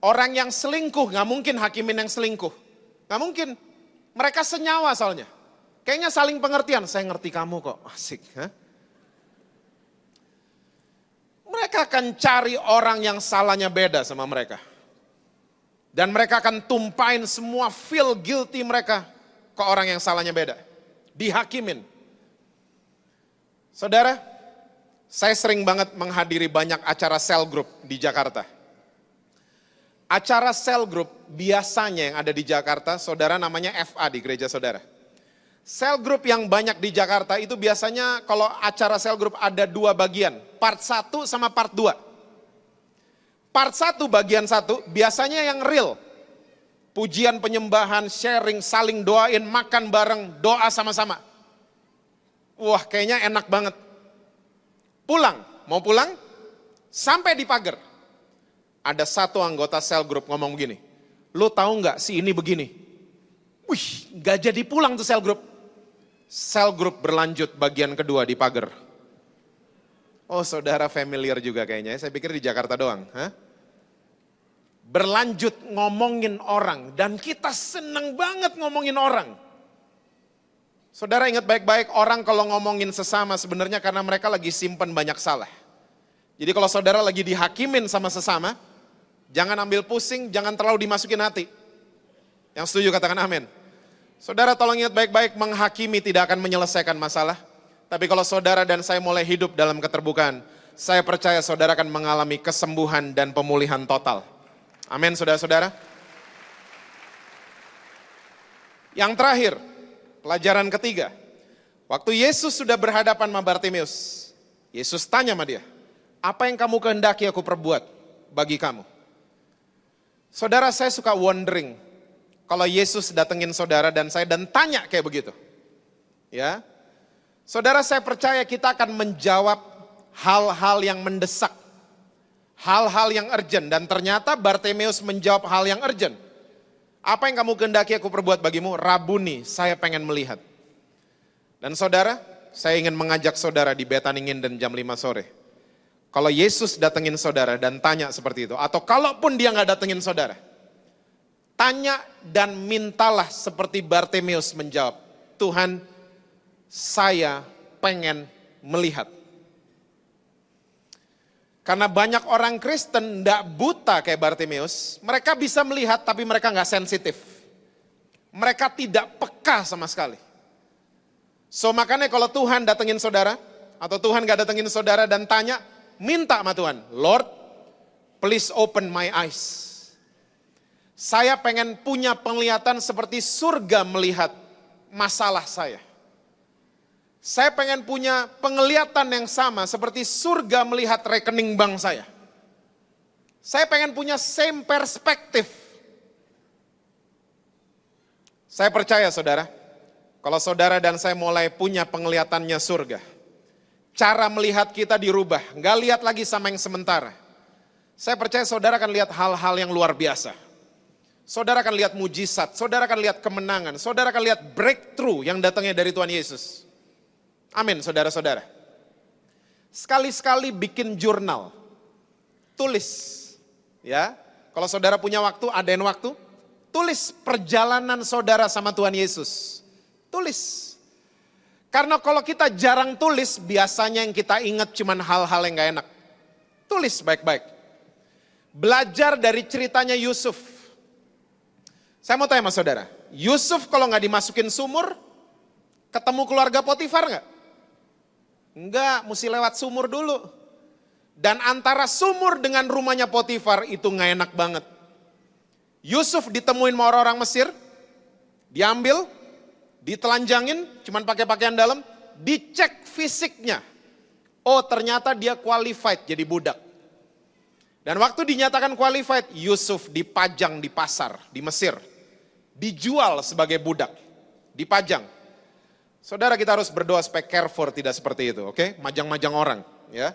[SPEAKER 3] Orang yang selingkuh gak mungkin hakimin yang selingkuh. Gak mungkin. Mereka senyawa soalnya. Kayaknya saling pengertian. Saya ngerti kamu kok. Asik. Mereka akan cari orang yang salahnya beda sama mereka. Dan mereka akan tumpahin semua feel guilty mereka ke orang yang salahnya beda. Dihakimin. Saudara, saya sering banget menghadiri banyak acara cell group di Jakarta. Acara cell group biasanya yang ada di Jakarta, saudara namanya FA di gereja saudara. Cell group yang banyak di Jakarta itu biasanya kalau acara cell group ada dua bagian, part 1 sama part 2. Part 1 bagian 1 biasanya yang real. Pujian, penyembahan, sharing, saling doain, makan bareng, doa sama-sama. Wah kayaknya enak banget. Pulang, mau pulang, sampai di pagar. Ada satu anggota cell group ngomong begini, lo tahu nggak si ini begini? Wih, nggak jadi pulang tuh cell group. Cell group berlanjut bagian kedua di pagar. Oh saudara familiar juga kayaknya, saya pikir di Jakarta doang. Berlanjut ngomongin orang, dan kita seneng banget ngomongin orang. Saudara ingat baik-baik, orang kalau ngomongin sesama sebenarnya karena mereka lagi simpen banyak salah. Jadi kalau saudara lagi dihakimin sama sesama, jangan ambil pusing, jangan terlalu dimasukin hati. Yang setuju katakan amin. Saudara tolong ingat baik-baik, menghakimi tidak akan menyelesaikan masalah. Tapi kalau saudara dan saya mulai hidup dalam keterbukaan, saya percaya saudara akan mengalami kesembuhan dan pemulihan total. Amin saudara-saudara. Yang terakhir, pelajaran ketiga. Waktu Yesus sudah berhadapan sama Bartimeus, Yesus tanya sama dia, apa yang kamu kehendaki aku perbuat bagi kamu? Saudara, saya suka wondering kalau Yesus datengin saudara dan saya dan tanya kayak begitu. Ya. Saudara, saya percaya kita akan menjawab hal-hal yang mendesak, hal-hal yang urgent. Dan ternyata Bartimeus menjawab hal yang urgent. Apa yang kamu kehendaki aku perbuat bagimu? Rabuni, saya pengen melihat. Dan saudara, saya ingin mengajak saudara di Betani Nginden jam 5 sore. Kalau Yesus datengin saudara dan tanya seperti itu, atau kalaupun dia nggak datengin saudara, tanya dan mintalah seperti Bartimeus menjawab, Tuhan, saya pengen melihat. Karena banyak orang Kristen tidak buta kayak Bartimeus, mereka bisa melihat tapi mereka nggak sensitif. Mereka tidak peka sama sekali. So makanya kalau Tuhan datengin saudara, atau Tuhan gak datengin saudara dan tanya, minta sama Tuhan, Lord, please open my eyes. Saya pengen punya penglihatan seperti surga melihat masalah saya. Saya pengen punya penglihatan yang sama seperti surga melihat rekening bank saya. Saya pengen punya same perspektif. Saya percaya saudara, kalau saudara dan saya mulai punya penglihatannya surga, cara melihat kita dirubah, nggak lihat lagi sama yang sementara. Saya percaya saudara akan lihat hal-hal yang luar biasa. Saudara akan lihat mujizat, saudara akan lihat kemenangan, saudara akan lihat breakthrough yang datangnya dari Tuhan Yesus. Amin, saudara-saudara. Sekali-sekali bikin jurnal, tulis, ya. Kalau saudara punya waktu, adain waktu, tulis perjalanan saudara sama Tuhan Yesus. Tulis. Karena kalau kita jarang tulis, biasanya yang kita ingat cuman hal-hal yang gak enak. Tulis baik-baik. Belajar dari ceritanya Yusuf. Saya mau tanya sama saudara, Yusuf kalau gak dimasukin sumur, ketemu keluarga Potifar gak? Enggak, mesti lewat sumur dulu. Dan antara sumur dengan rumahnya Potifar itu gak enak banget. Yusuf ditemuin sama orang-orang Mesir, diambil, ditelanjangin, cuman pakai pakaian dalam, dicek fisiknya. Oh ternyata dia qualified jadi budak. Dan waktu dinyatakan qualified, Yusuf dipajang di pasar di Mesir. Dijual sebagai budak, dipajang. Saudara, kita harus berdoa supaya careful tidak seperti itu, oke? Majang-majang orang, ya.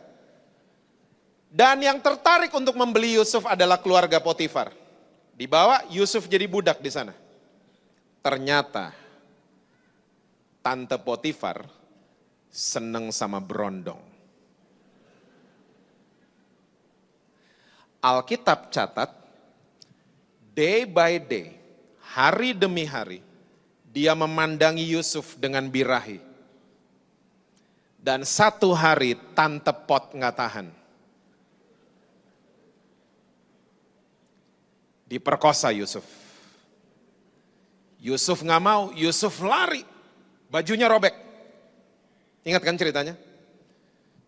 [SPEAKER 3] Dan yang tertarik untuk membeli Yusuf adalah keluarga Potifar. Dibawa Yusuf jadi budak di sana. Ternyata tante Potifar seneng sama berondong. Alkitab catat, day by day, hari demi hari, dia memandangi Yusuf dengan birahi. Dan satu hari tante Pot nggak tahan. Diperkosa Yusuf. Yusuf nggak mau, Yusuf lari. Bajunya robek. Ingat kan ceritanya?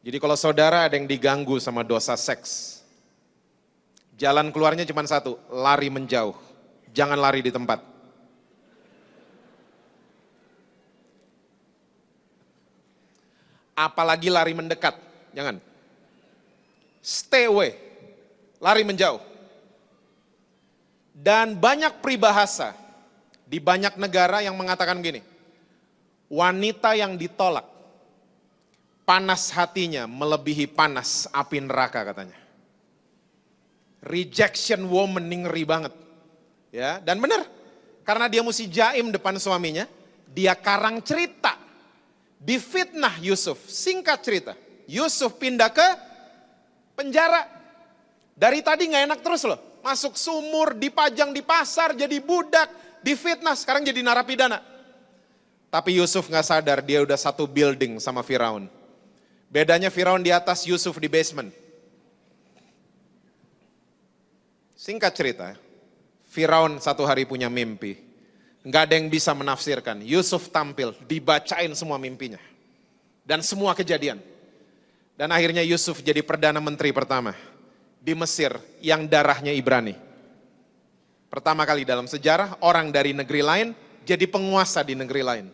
[SPEAKER 3] Jadi kalau saudara ada yang diganggu sama dosa seks, jalan keluarnya cuma satu, lari menjauh. Jangan lari di tempat. Apalagi lari mendekat, jangan. Stay away, lari menjauh. Dan banyak peribahasa di banyak negara yang mengatakan gini, wanita yang ditolak, panas hatinya melebihi panas api neraka katanya. Rejection woman ini ngeri banget. Ya, dan benar, karena dia mesti jaim depan suaminya, dia karang cerita. Difitnah Yusuf, singkat cerita, Yusuf pindah ke penjara. Dari tadi gak enak terus loh, masuk sumur, dipajang di pasar, jadi budak, difitnah, sekarang jadi narapidana. Tapi Yusuf gak sadar dia udah satu building sama Firaun. Bedanya Firaun di atas, Yusuf di basement. Singkat cerita, Firaun satu hari punya mimpi. Nggak ada yang bisa menafsirkan. Yusuf tampil, dibacain semua mimpinya. Dan semua kejadian. Dan akhirnya Yusuf jadi Perdana Menteri pertama di Mesir yang darahnya Ibrani. Pertama kali dalam sejarah orang dari negeri lain jadi penguasa di negeri lain.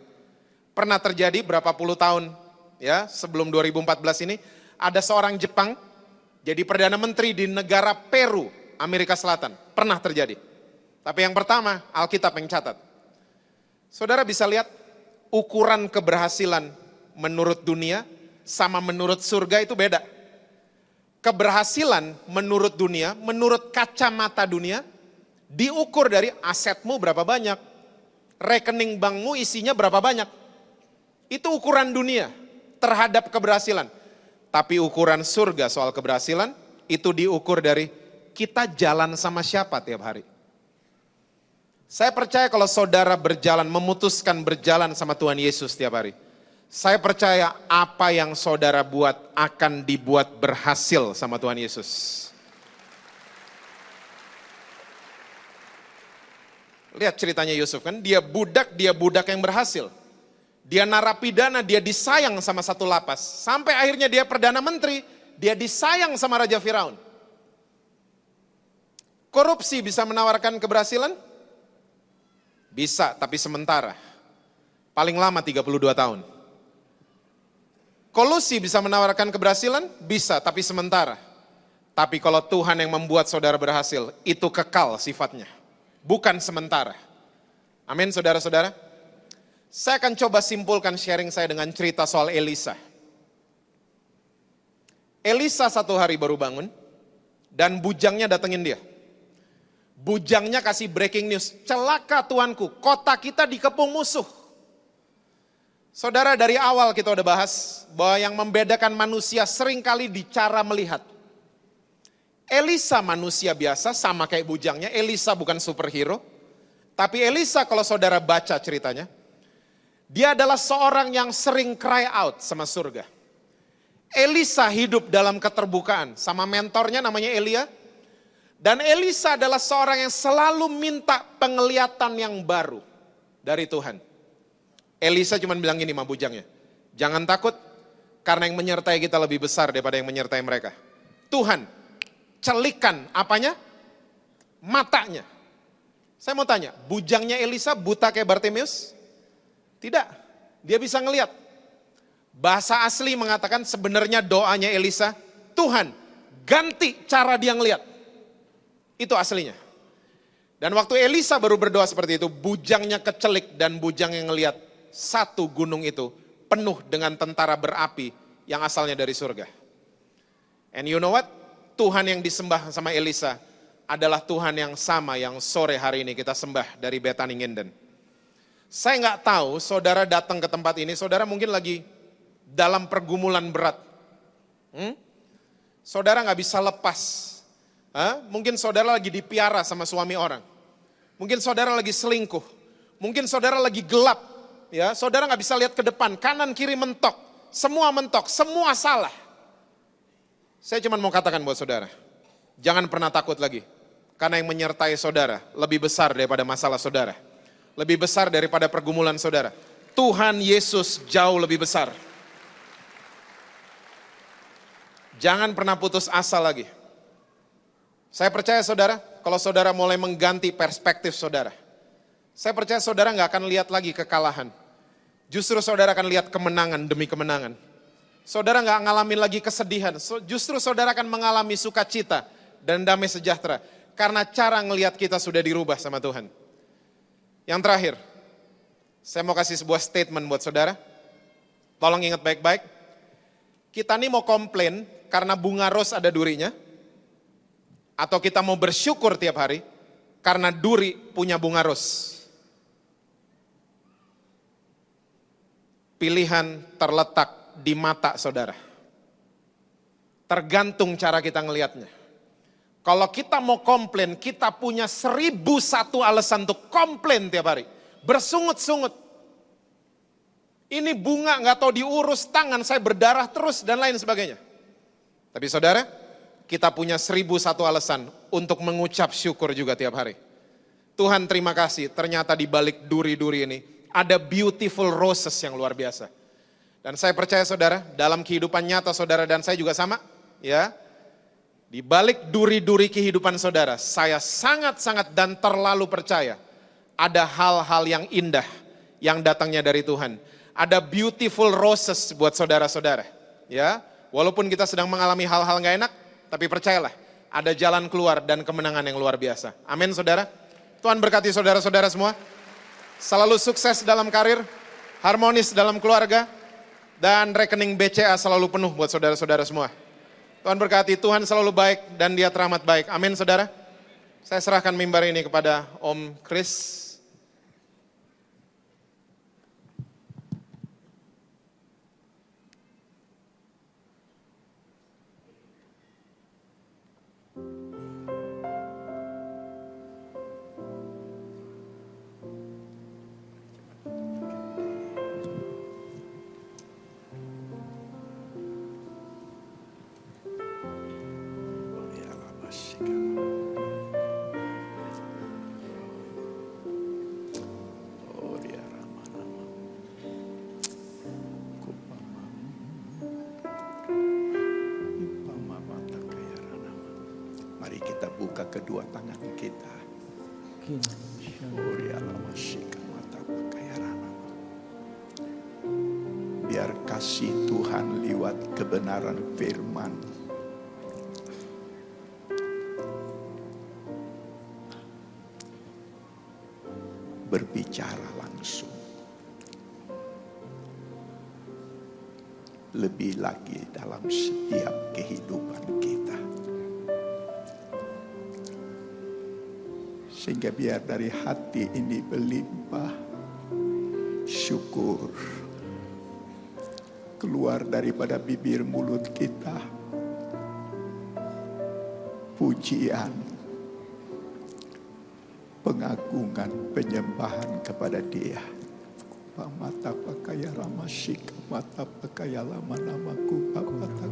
[SPEAKER 3] Pernah terjadi berapa puluh tahun ya sebelum 2014 ini, ada seorang Jepang jadi Perdana Menteri di negara Peru, Amerika Selatan. Pernah terjadi. Tapi yang pertama, Alkitab yang catat. Saudara bisa lihat ukuran keberhasilan menurut dunia sama menurut surga itu beda. Keberhasilan menurut dunia, menurut kacamata dunia, diukur dari asetmu berapa banyak, rekening bankmu isinya berapa banyak. Itu ukuran dunia terhadap keberhasilan. Tapi ukuran surga soal keberhasilan, itu diukur dari kita jalan sama siapa tiap hari. Saya percaya kalau saudara berjalan, memutuskan berjalan sama Tuhan Yesus tiap hari. Saya percaya apa yang saudara buat akan dibuat berhasil sama Tuhan Yesus. Lihat ceritanya Yusuf kan, dia budak yang berhasil. Dia narapidana, dia disayang sama satu lapas. Sampai akhirnya dia Perdana Menteri, dia disayang sama Raja Firaun. Korupsi bisa menawarkan keberhasilan? Bisa, tapi sementara. Paling lama 32 tahun. Kolusi bisa menawarkan keberhasilan? Bisa, tapi sementara. Tapi kalau Tuhan yang membuat saudara berhasil, itu kekal sifatnya. Bukan sementara. Amin saudara-saudara. Saya akan coba simpulkan sharing saya dengan cerita soal Elisa. Elisa satu hari baru bangun, dan bujangnya datengin dia. Bujangnya kasih breaking news, celaka tuanku, kota kita dikepung musuh. Saudara, dari awal kita udah bahas bahwa yang membedakan manusia seringkali di cara melihat. Elisa manusia biasa sama kayak bujangnya, Elisa bukan superhero. Tapi Elisa kalau saudara baca ceritanya, dia adalah seorang yang sering cry out sama surga. Elisa hidup dalam keterbukaan sama mentornya namanya Elia. Dan Elisa adalah seorang yang selalu minta penglihatan yang baru dari Tuhan. Elisa cuma bilang gini sama bujangnya, jangan takut karena yang menyertai kita lebih besar daripada yang menyertai mereka. Tuhan, celikan apanya? Matanya. Saya mau tanya, bujangnya Elisa buta kayak Bartimeus? Tidak, dia bisa ngelihat. Bahasa asli mengatakan sebenarnya doanya Elisa, Tuhan ganti cara dia ngelihat. Itu aslinya. Dan waktu Elisa baru berdoa seperti itu, bujangnya kecelik dan bujang yang ngelihat satu gunung itu penuh dengan tentara berapi yang asalnya dari surga. And you know what? Tuhan yang disembah sama Elisa adalah Tuhan yang sama yang sore hari ini kita sembah dari Bethany Nginden. Saya nggak tahu saudara datang ke tempat ini, saudara mungkin lagi dalam pergumulan berat. Saudara nggak bisa lepas. Mungkin saudara lagi dipiara sama suami orang. Mungkin saudara lagi selingkuh. Mungkin saudara lagi gelap. Ya, saudara nggak bisa lihat ke depan, kanan kiri mentok. Semua mentok, semua salah. Saya cuma mau katakan buat saudara, jangan pernah takut lagi. Karena yang menyertai saudara lebih besar daripada masalah saudara. Lebih besar daripada pergumulan saudara. Tuhan Yesus jauh lebih besar. Jangan pernah putus asa lagi. Saya percaya saudara, kalau saudara mulai mengganti perspektif saudara. Saya percaya saudara nggak akan lihat lagi kekalahan. Justru saudara akan lihat kemenangan demi kemenangan. Saudara nggak ngalamin lagi kesedihan. Justru saudara akan mengalami sukacita dan damai sejahtera. Karena cara ngelihat kita sudah dirubah sama Tuhan. Yang terakhir, saya mau kasih sebuah statement buat saudara. Tolong ingat baik-baik. Kita nih mau komplain karena bunga ros ada durinya. Atau kita mau bersyukur tiap hari karena duri punya bunga ros. Pilihan terletak di mata saudara. Tergantung cara kita ngelihatnya. Kalau kita mau komplain, kita punya 1001 alasan untuk komplain tiap hari. Bersungut-sungut. Ini bunga nggak tahu diurus, tangan saya berdarah terus dan lain sebagainya. Tapi saudara, kita punya 1001 alasan untuk mengucap syukur juga tiap hari. Tuhan terima kasih, ternyata di balik duri-duri ini ada beautiful roses yang luar biasa. Dan saya percaya saudara, dalam kehidupan nyata saudara dan saya juga sama, ya. Di balik duri-duri kehidupan saudara, saya sangat-sangat dan terlalu percaya ada hal-hal yang indah yang datangnya dari Tuhan. Ada beautiful roses buat saudara-saudara, ya. Walaupun kita sedang mengalami hal-hal gak enak, tapi percayalah, ada jalan keluar dan kemenangan yang luar biasa. Amin saudara. Tuhan berkati saudara-saudara semua. Selalu sukses dalam karir, harmonis dalam keluarga, Dan rekening BCA selalu penuh buat saudara-saudara semua. Tuhan berkati, Tuhan selalu baik dan Dia teramat baik. Amin saudara. Saya serahkan mimbar ini kepada Om Chris.
[SPEAKER 4] Mari kita buka kedua tangan kita. Biar kasih Tuhan lewat kebenaran firman berbicara langsung. Lebih lagi dalam setiap kehidupan kita. Sehingga biar dari hati ini berlimpah syukur keluar daripada bibir mulut kita, pujian, pengagungan, penyembahan kepada Dia. Mata pakaya ramasik, mata pakaya lama namaku, mata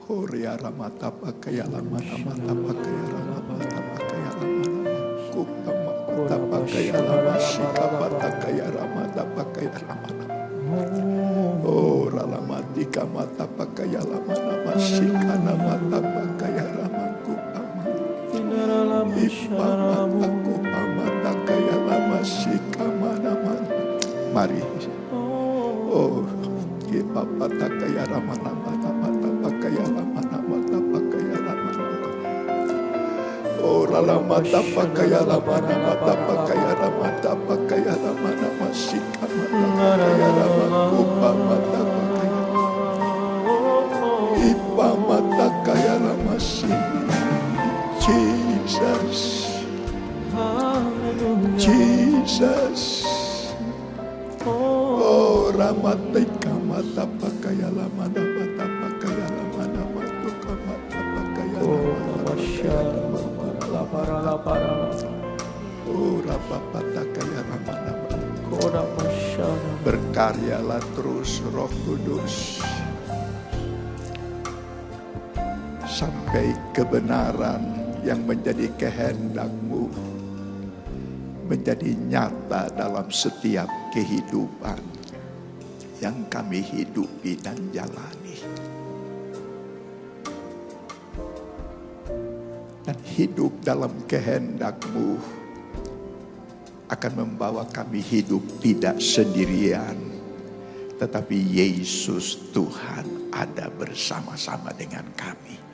[SPEAKER 4] Korea ramata pakaya lama mata pakaya ramata pakaya lama namaku, mata pakaya lama sika mata kaya ramata pakaya lama. Oh ralamatika mata pakaya lama nama sika mata pakaya ramaku aman. Ipa mataku mata kaya lama sika manaman. Mari. Oh ipa mata kaya rama mata pakaya lama mata pakaya lama. Oh ralamata pakaya lama mata pakaya mata pakaya lama nama sika mata pakaya ramaku mata pakaya. Ipa mata kaya lama sika. Jesus, Jesus, oh Ramatika mata pakaya lama mata pakaya lama nama tuka mata pakaya lama oh Rapapata kaya lama nama berkaryalah terus Roh Kudus sampai kebenaran yang menjadi kehendak-Mu menjadi nyata dalam setiap kehidupan yang kami hidupi dan jalani. Dan hidup dalam kehendak-Mu akan membawa kami hidup tidak sendirian, tetapi Yesus Tuhan ada bersama-sama dengan kami.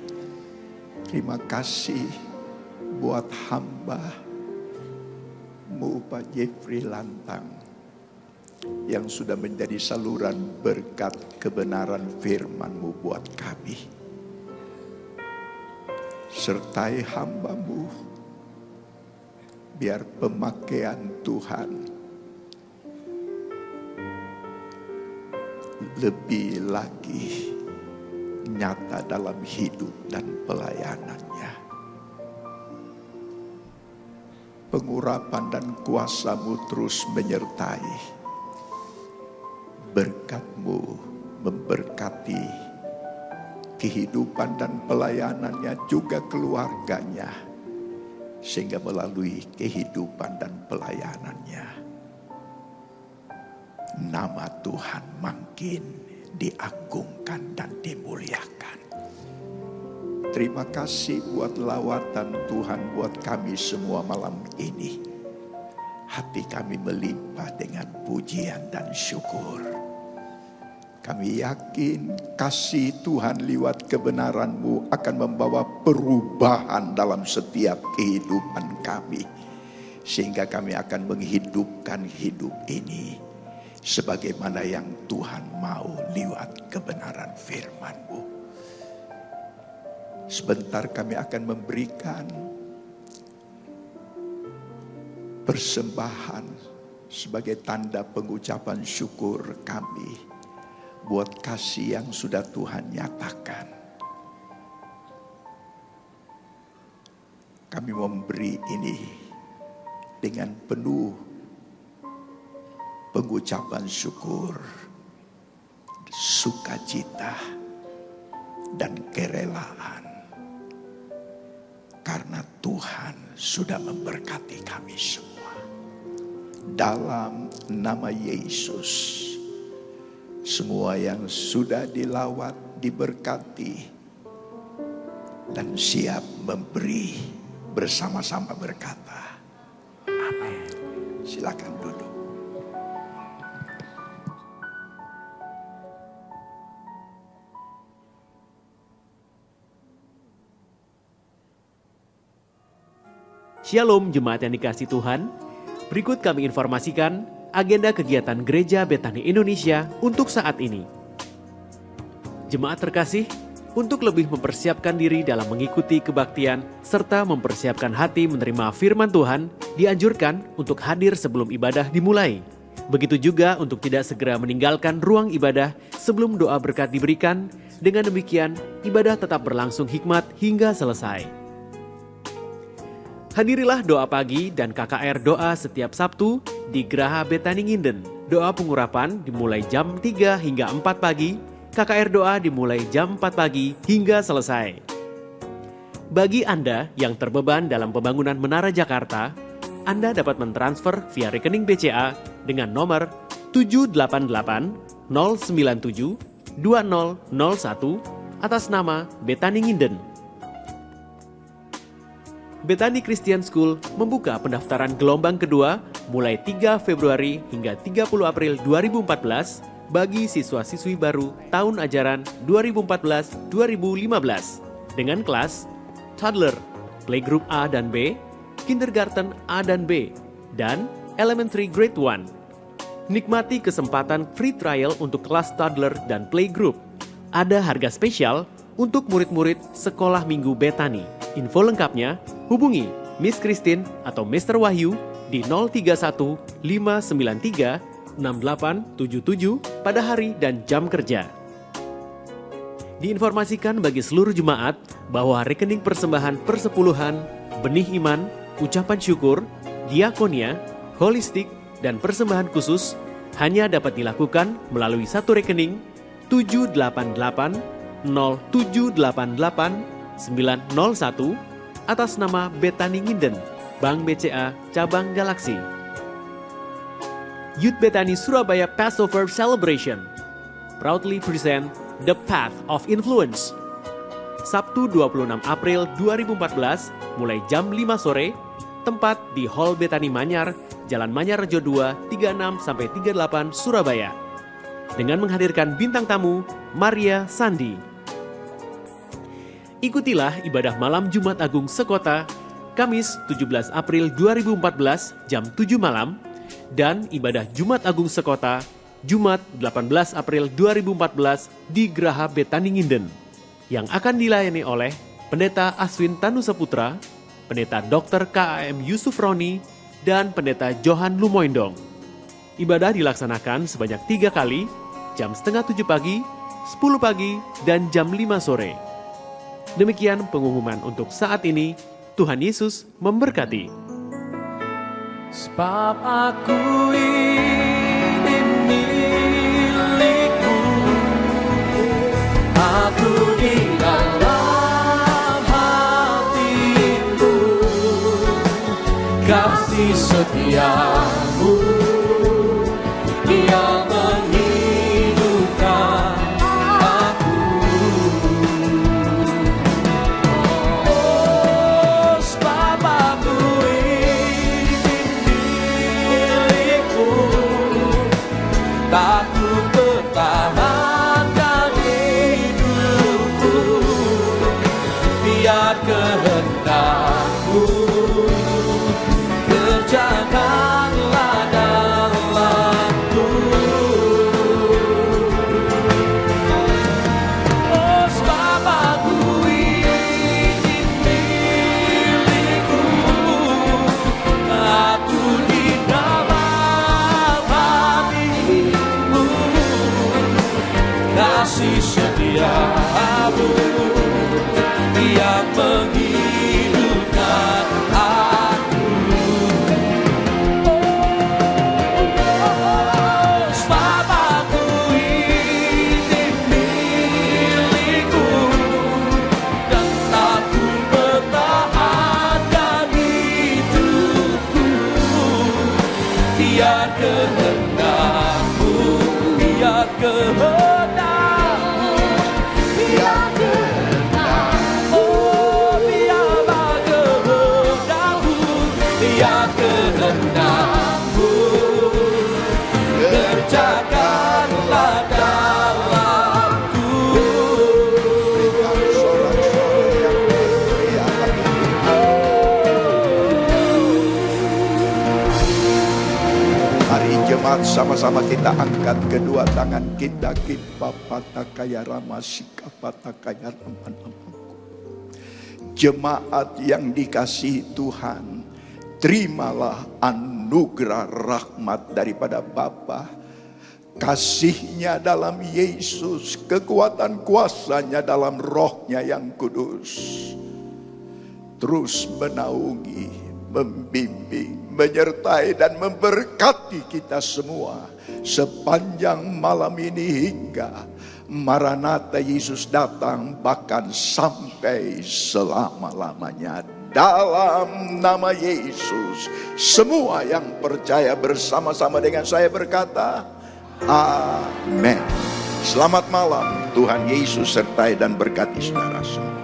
[SPEAKER 4] Terima kasih buat hamba-Mu Pak Jeffrey Lantang yang sudah menjadi saluran berkat kebenaran firman-Mu buat kami. Sertai hamba-Mu, biar pemakaian Tuhan lebih lagi nyata dalam hidup dan pelayanannya. Pengurapan dan kuasa-Mu terus menyertai. Berkat-Mu memberkati kehidupan dan pelayanannya, juga keluarganya, sehingga melalui kehidupan dan pelayanannya nama Tuhan makin diagungkan dan dimuliakan. Terima kasih buat lawatan Tuhan buat kami semua malam ini. Hati kami melimpah dengan pujian dan syukur. Kami yakin kasih Tuhan lewat kebenaran-Mu akan membawa perubahan dalam setiap kehidupan kami. Sehingga kami akan menghidupkan hidup ini sebagaimana yang Tuhan mau lewat kebenaran firman-Mu. Sebentar kami akan memberikan persembahan sebagai tanda pengucapan syukur kami buat kasih yang sudah Tuhan nyatakan. Kami memberi ini dengan penuh pengucapan syukur, sukacita, dan kerelaan. Karena Tuhan sudah memberkati kami semua. Dalam nama Yesus, semua yang sudah dilawat diberkati dan siap memberi bersama-sama berkata, amin. Silakan duduk.
[SPEAKER 5] Shalom jemaat yang dikasihi Tuhan. Berikut kami informasikan agenda kegiatan Gereja Betani Indonesia untuk saat ini. Jemaat terkasih, untuk lebih mempersiapkan diri dalam mengikuti kebaktian serta mempersiapkan hati menerima firman Tuhan, dianjurkan untuk hadir sebelum ibadah dimulai. Begitu juga untuk tidak segera meninggalkan ruang ibadah sebelum doa berkat diberikan. Dengan demikian, ibadah tetap berlangsung hikmat hingga selesai. Hadirilah doa pagi dan KKR doa setiap Sabtu di Geraha Betani Nginden. Doa pengurapan dimulai jam 3 hingga 4 pagi, KKR doa dimulai jam 4 pagi hingga selesai. Bagi Anda yang terbeban dalam pembangunan Menara Jakarta, Anda dapat mentransfer via rekening BCA dengan nomor 788-097-2001 atas nama Betani Nginden. Betani Christian School membuka pendaftaran gelombang kedua mulai 3 Februari hingga 30 April 2014 bagi siswa-siswi baru tahun ajaran 2014-2015 dengan kelas Toddler, Playgroup A dan B, Kindergarten A dan B, dan Elementary Grade 1. Nikmati kesempatan free trial untuk kelas Toddler dan Playgroup. Ada harga spesial untuk murid-murid Sekolah Minggu Betani. Info lengkapnya hubungi Miss Christine atau Mr. Wahyu di 031 593 6877 pada hari dan jam kerja. Diinformasikan bagi seluruh jemaat bahwa rekening persembahan persepuluhan, benih iman, ucapan syukur, diakonia, holistik, dan persembahan khusus hanya dapat dilakukan melalui satu rekening 788-0788-901 atas nama Betani Nginden, Bank BCA Cabang Galaksi. Youth Betani Surabaya Passover Celebration proudly present The Path of Influence. Sabtu 26 April 2014 mulai jam 5 sore, tempat di Hall Betani Manyar, Jalan Manyar Rejo 2, 36-38 Surabaya. Dengan menghadirkan bintang tamu Maria Sandi. Ikutilah ibadah malam Jumat Agung Sekota Kamis 17 April 2014 jam 7 malam dan ibadah Jumat Agung Sekota Jumat 18 April 2014 di Geraha Betani Nginden yang akan dilayani oleh Pendeta Aswin Tanusaputra, Pendeta Dr. KAM Yusuf Roni, dan Pendeta Johan Lumoindong. Ibadah dilaksanakan sebanyak 3 kali, jam setengah 7 pagi, 10 pagi, dan jam 5 sore. Demikian pengumuman untuk saat ini. Tuhan Yesus memberkati.
[SPEAKER 2] Sebab aku ini milikmu, aku di dalam hatimu, kasih setiamu yang menghidupkan aku. Oh, sebab aku takut pertahankan hidupku, biar kehendak-Mu kerjakanlah dalamku.
[SPEAKER 4] Jemaat, sama-sama kita angkat kedua tangan kita. Jemaat yang dikasihi Tuhan, terimalah anugerah rahmat daripada Bapa, kasih-Nya dalam Yesus, kekuatan kuasa-Nya dalam Roh-Nya yang kudus, terus menaungi, membimbing, menyertai dan memberkati kita semua sepanjang malam ini hingga Maranatha Yesus datang, bahkan sampai selama-lamanya. Dalam nama Yesus, semua yang percaya bersama-sama dengan saya berkata, amin. Selamat malam, Tuhan Yesus sertai dan berkati saudara semua.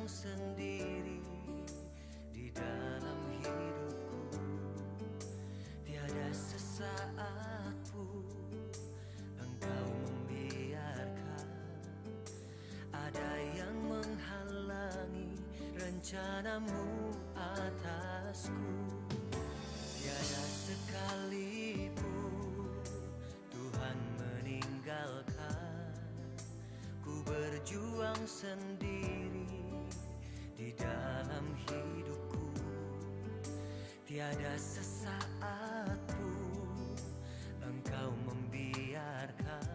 [SPEAKER 6] Sendiri di dalam hidupku, tiada sesaat pun Engkau membiarkan ada yang menghalangi rencanamu atasku. Tiada sekalipun Tuhan meninggalkan ku berjuang sendiri di dalam hidupku. Tiada sesaat pun Engkau membiarkan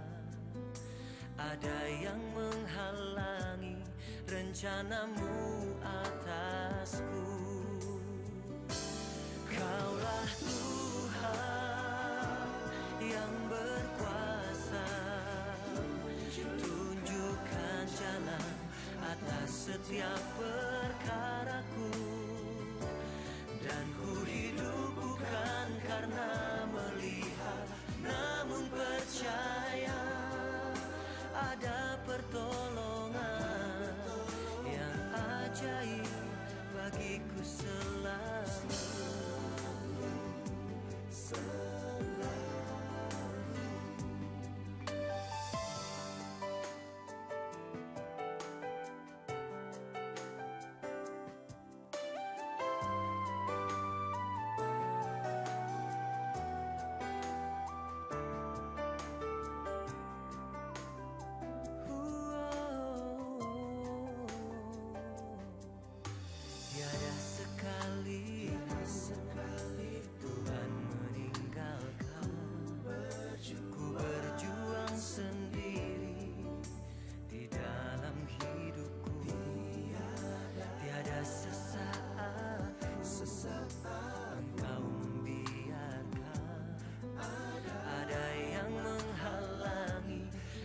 [SPEAKER 6] ada yang menghalangi rencanamu atasku. Kaulah Tuhan yang berkuasa, tunjukkan jalan atas setiap perkaraku, dan ku hidup bukan karena melihat, namun percaya ada pertolongan yang ajaib bagiku selalu.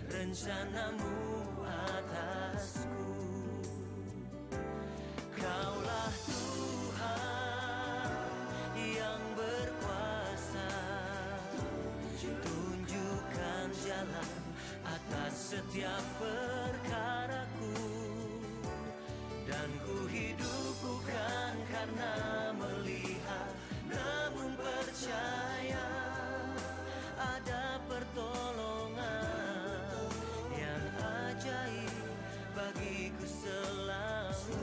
[SPEAKER 6] Rencanamu atasku. Kaulah Tuhan yang berkuasa, tunjukkan jalan atas setiap perkaraku, dan ku hidup bukan karena melihat, namun percaya ada pertolongan bagiku selalu.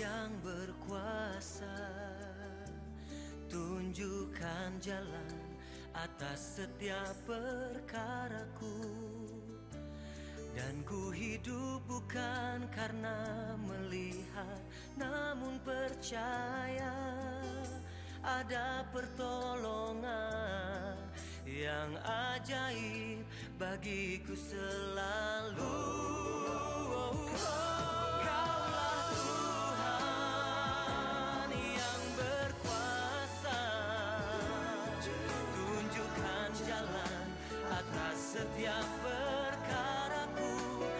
[SPEAKER 6] Yang berkuasa, tunjukkan jalan atas setiap perkaraku, Dan ku hidup bukan karena melihat, namun percaya ada pertolongan yang ajaib bagiku selalu.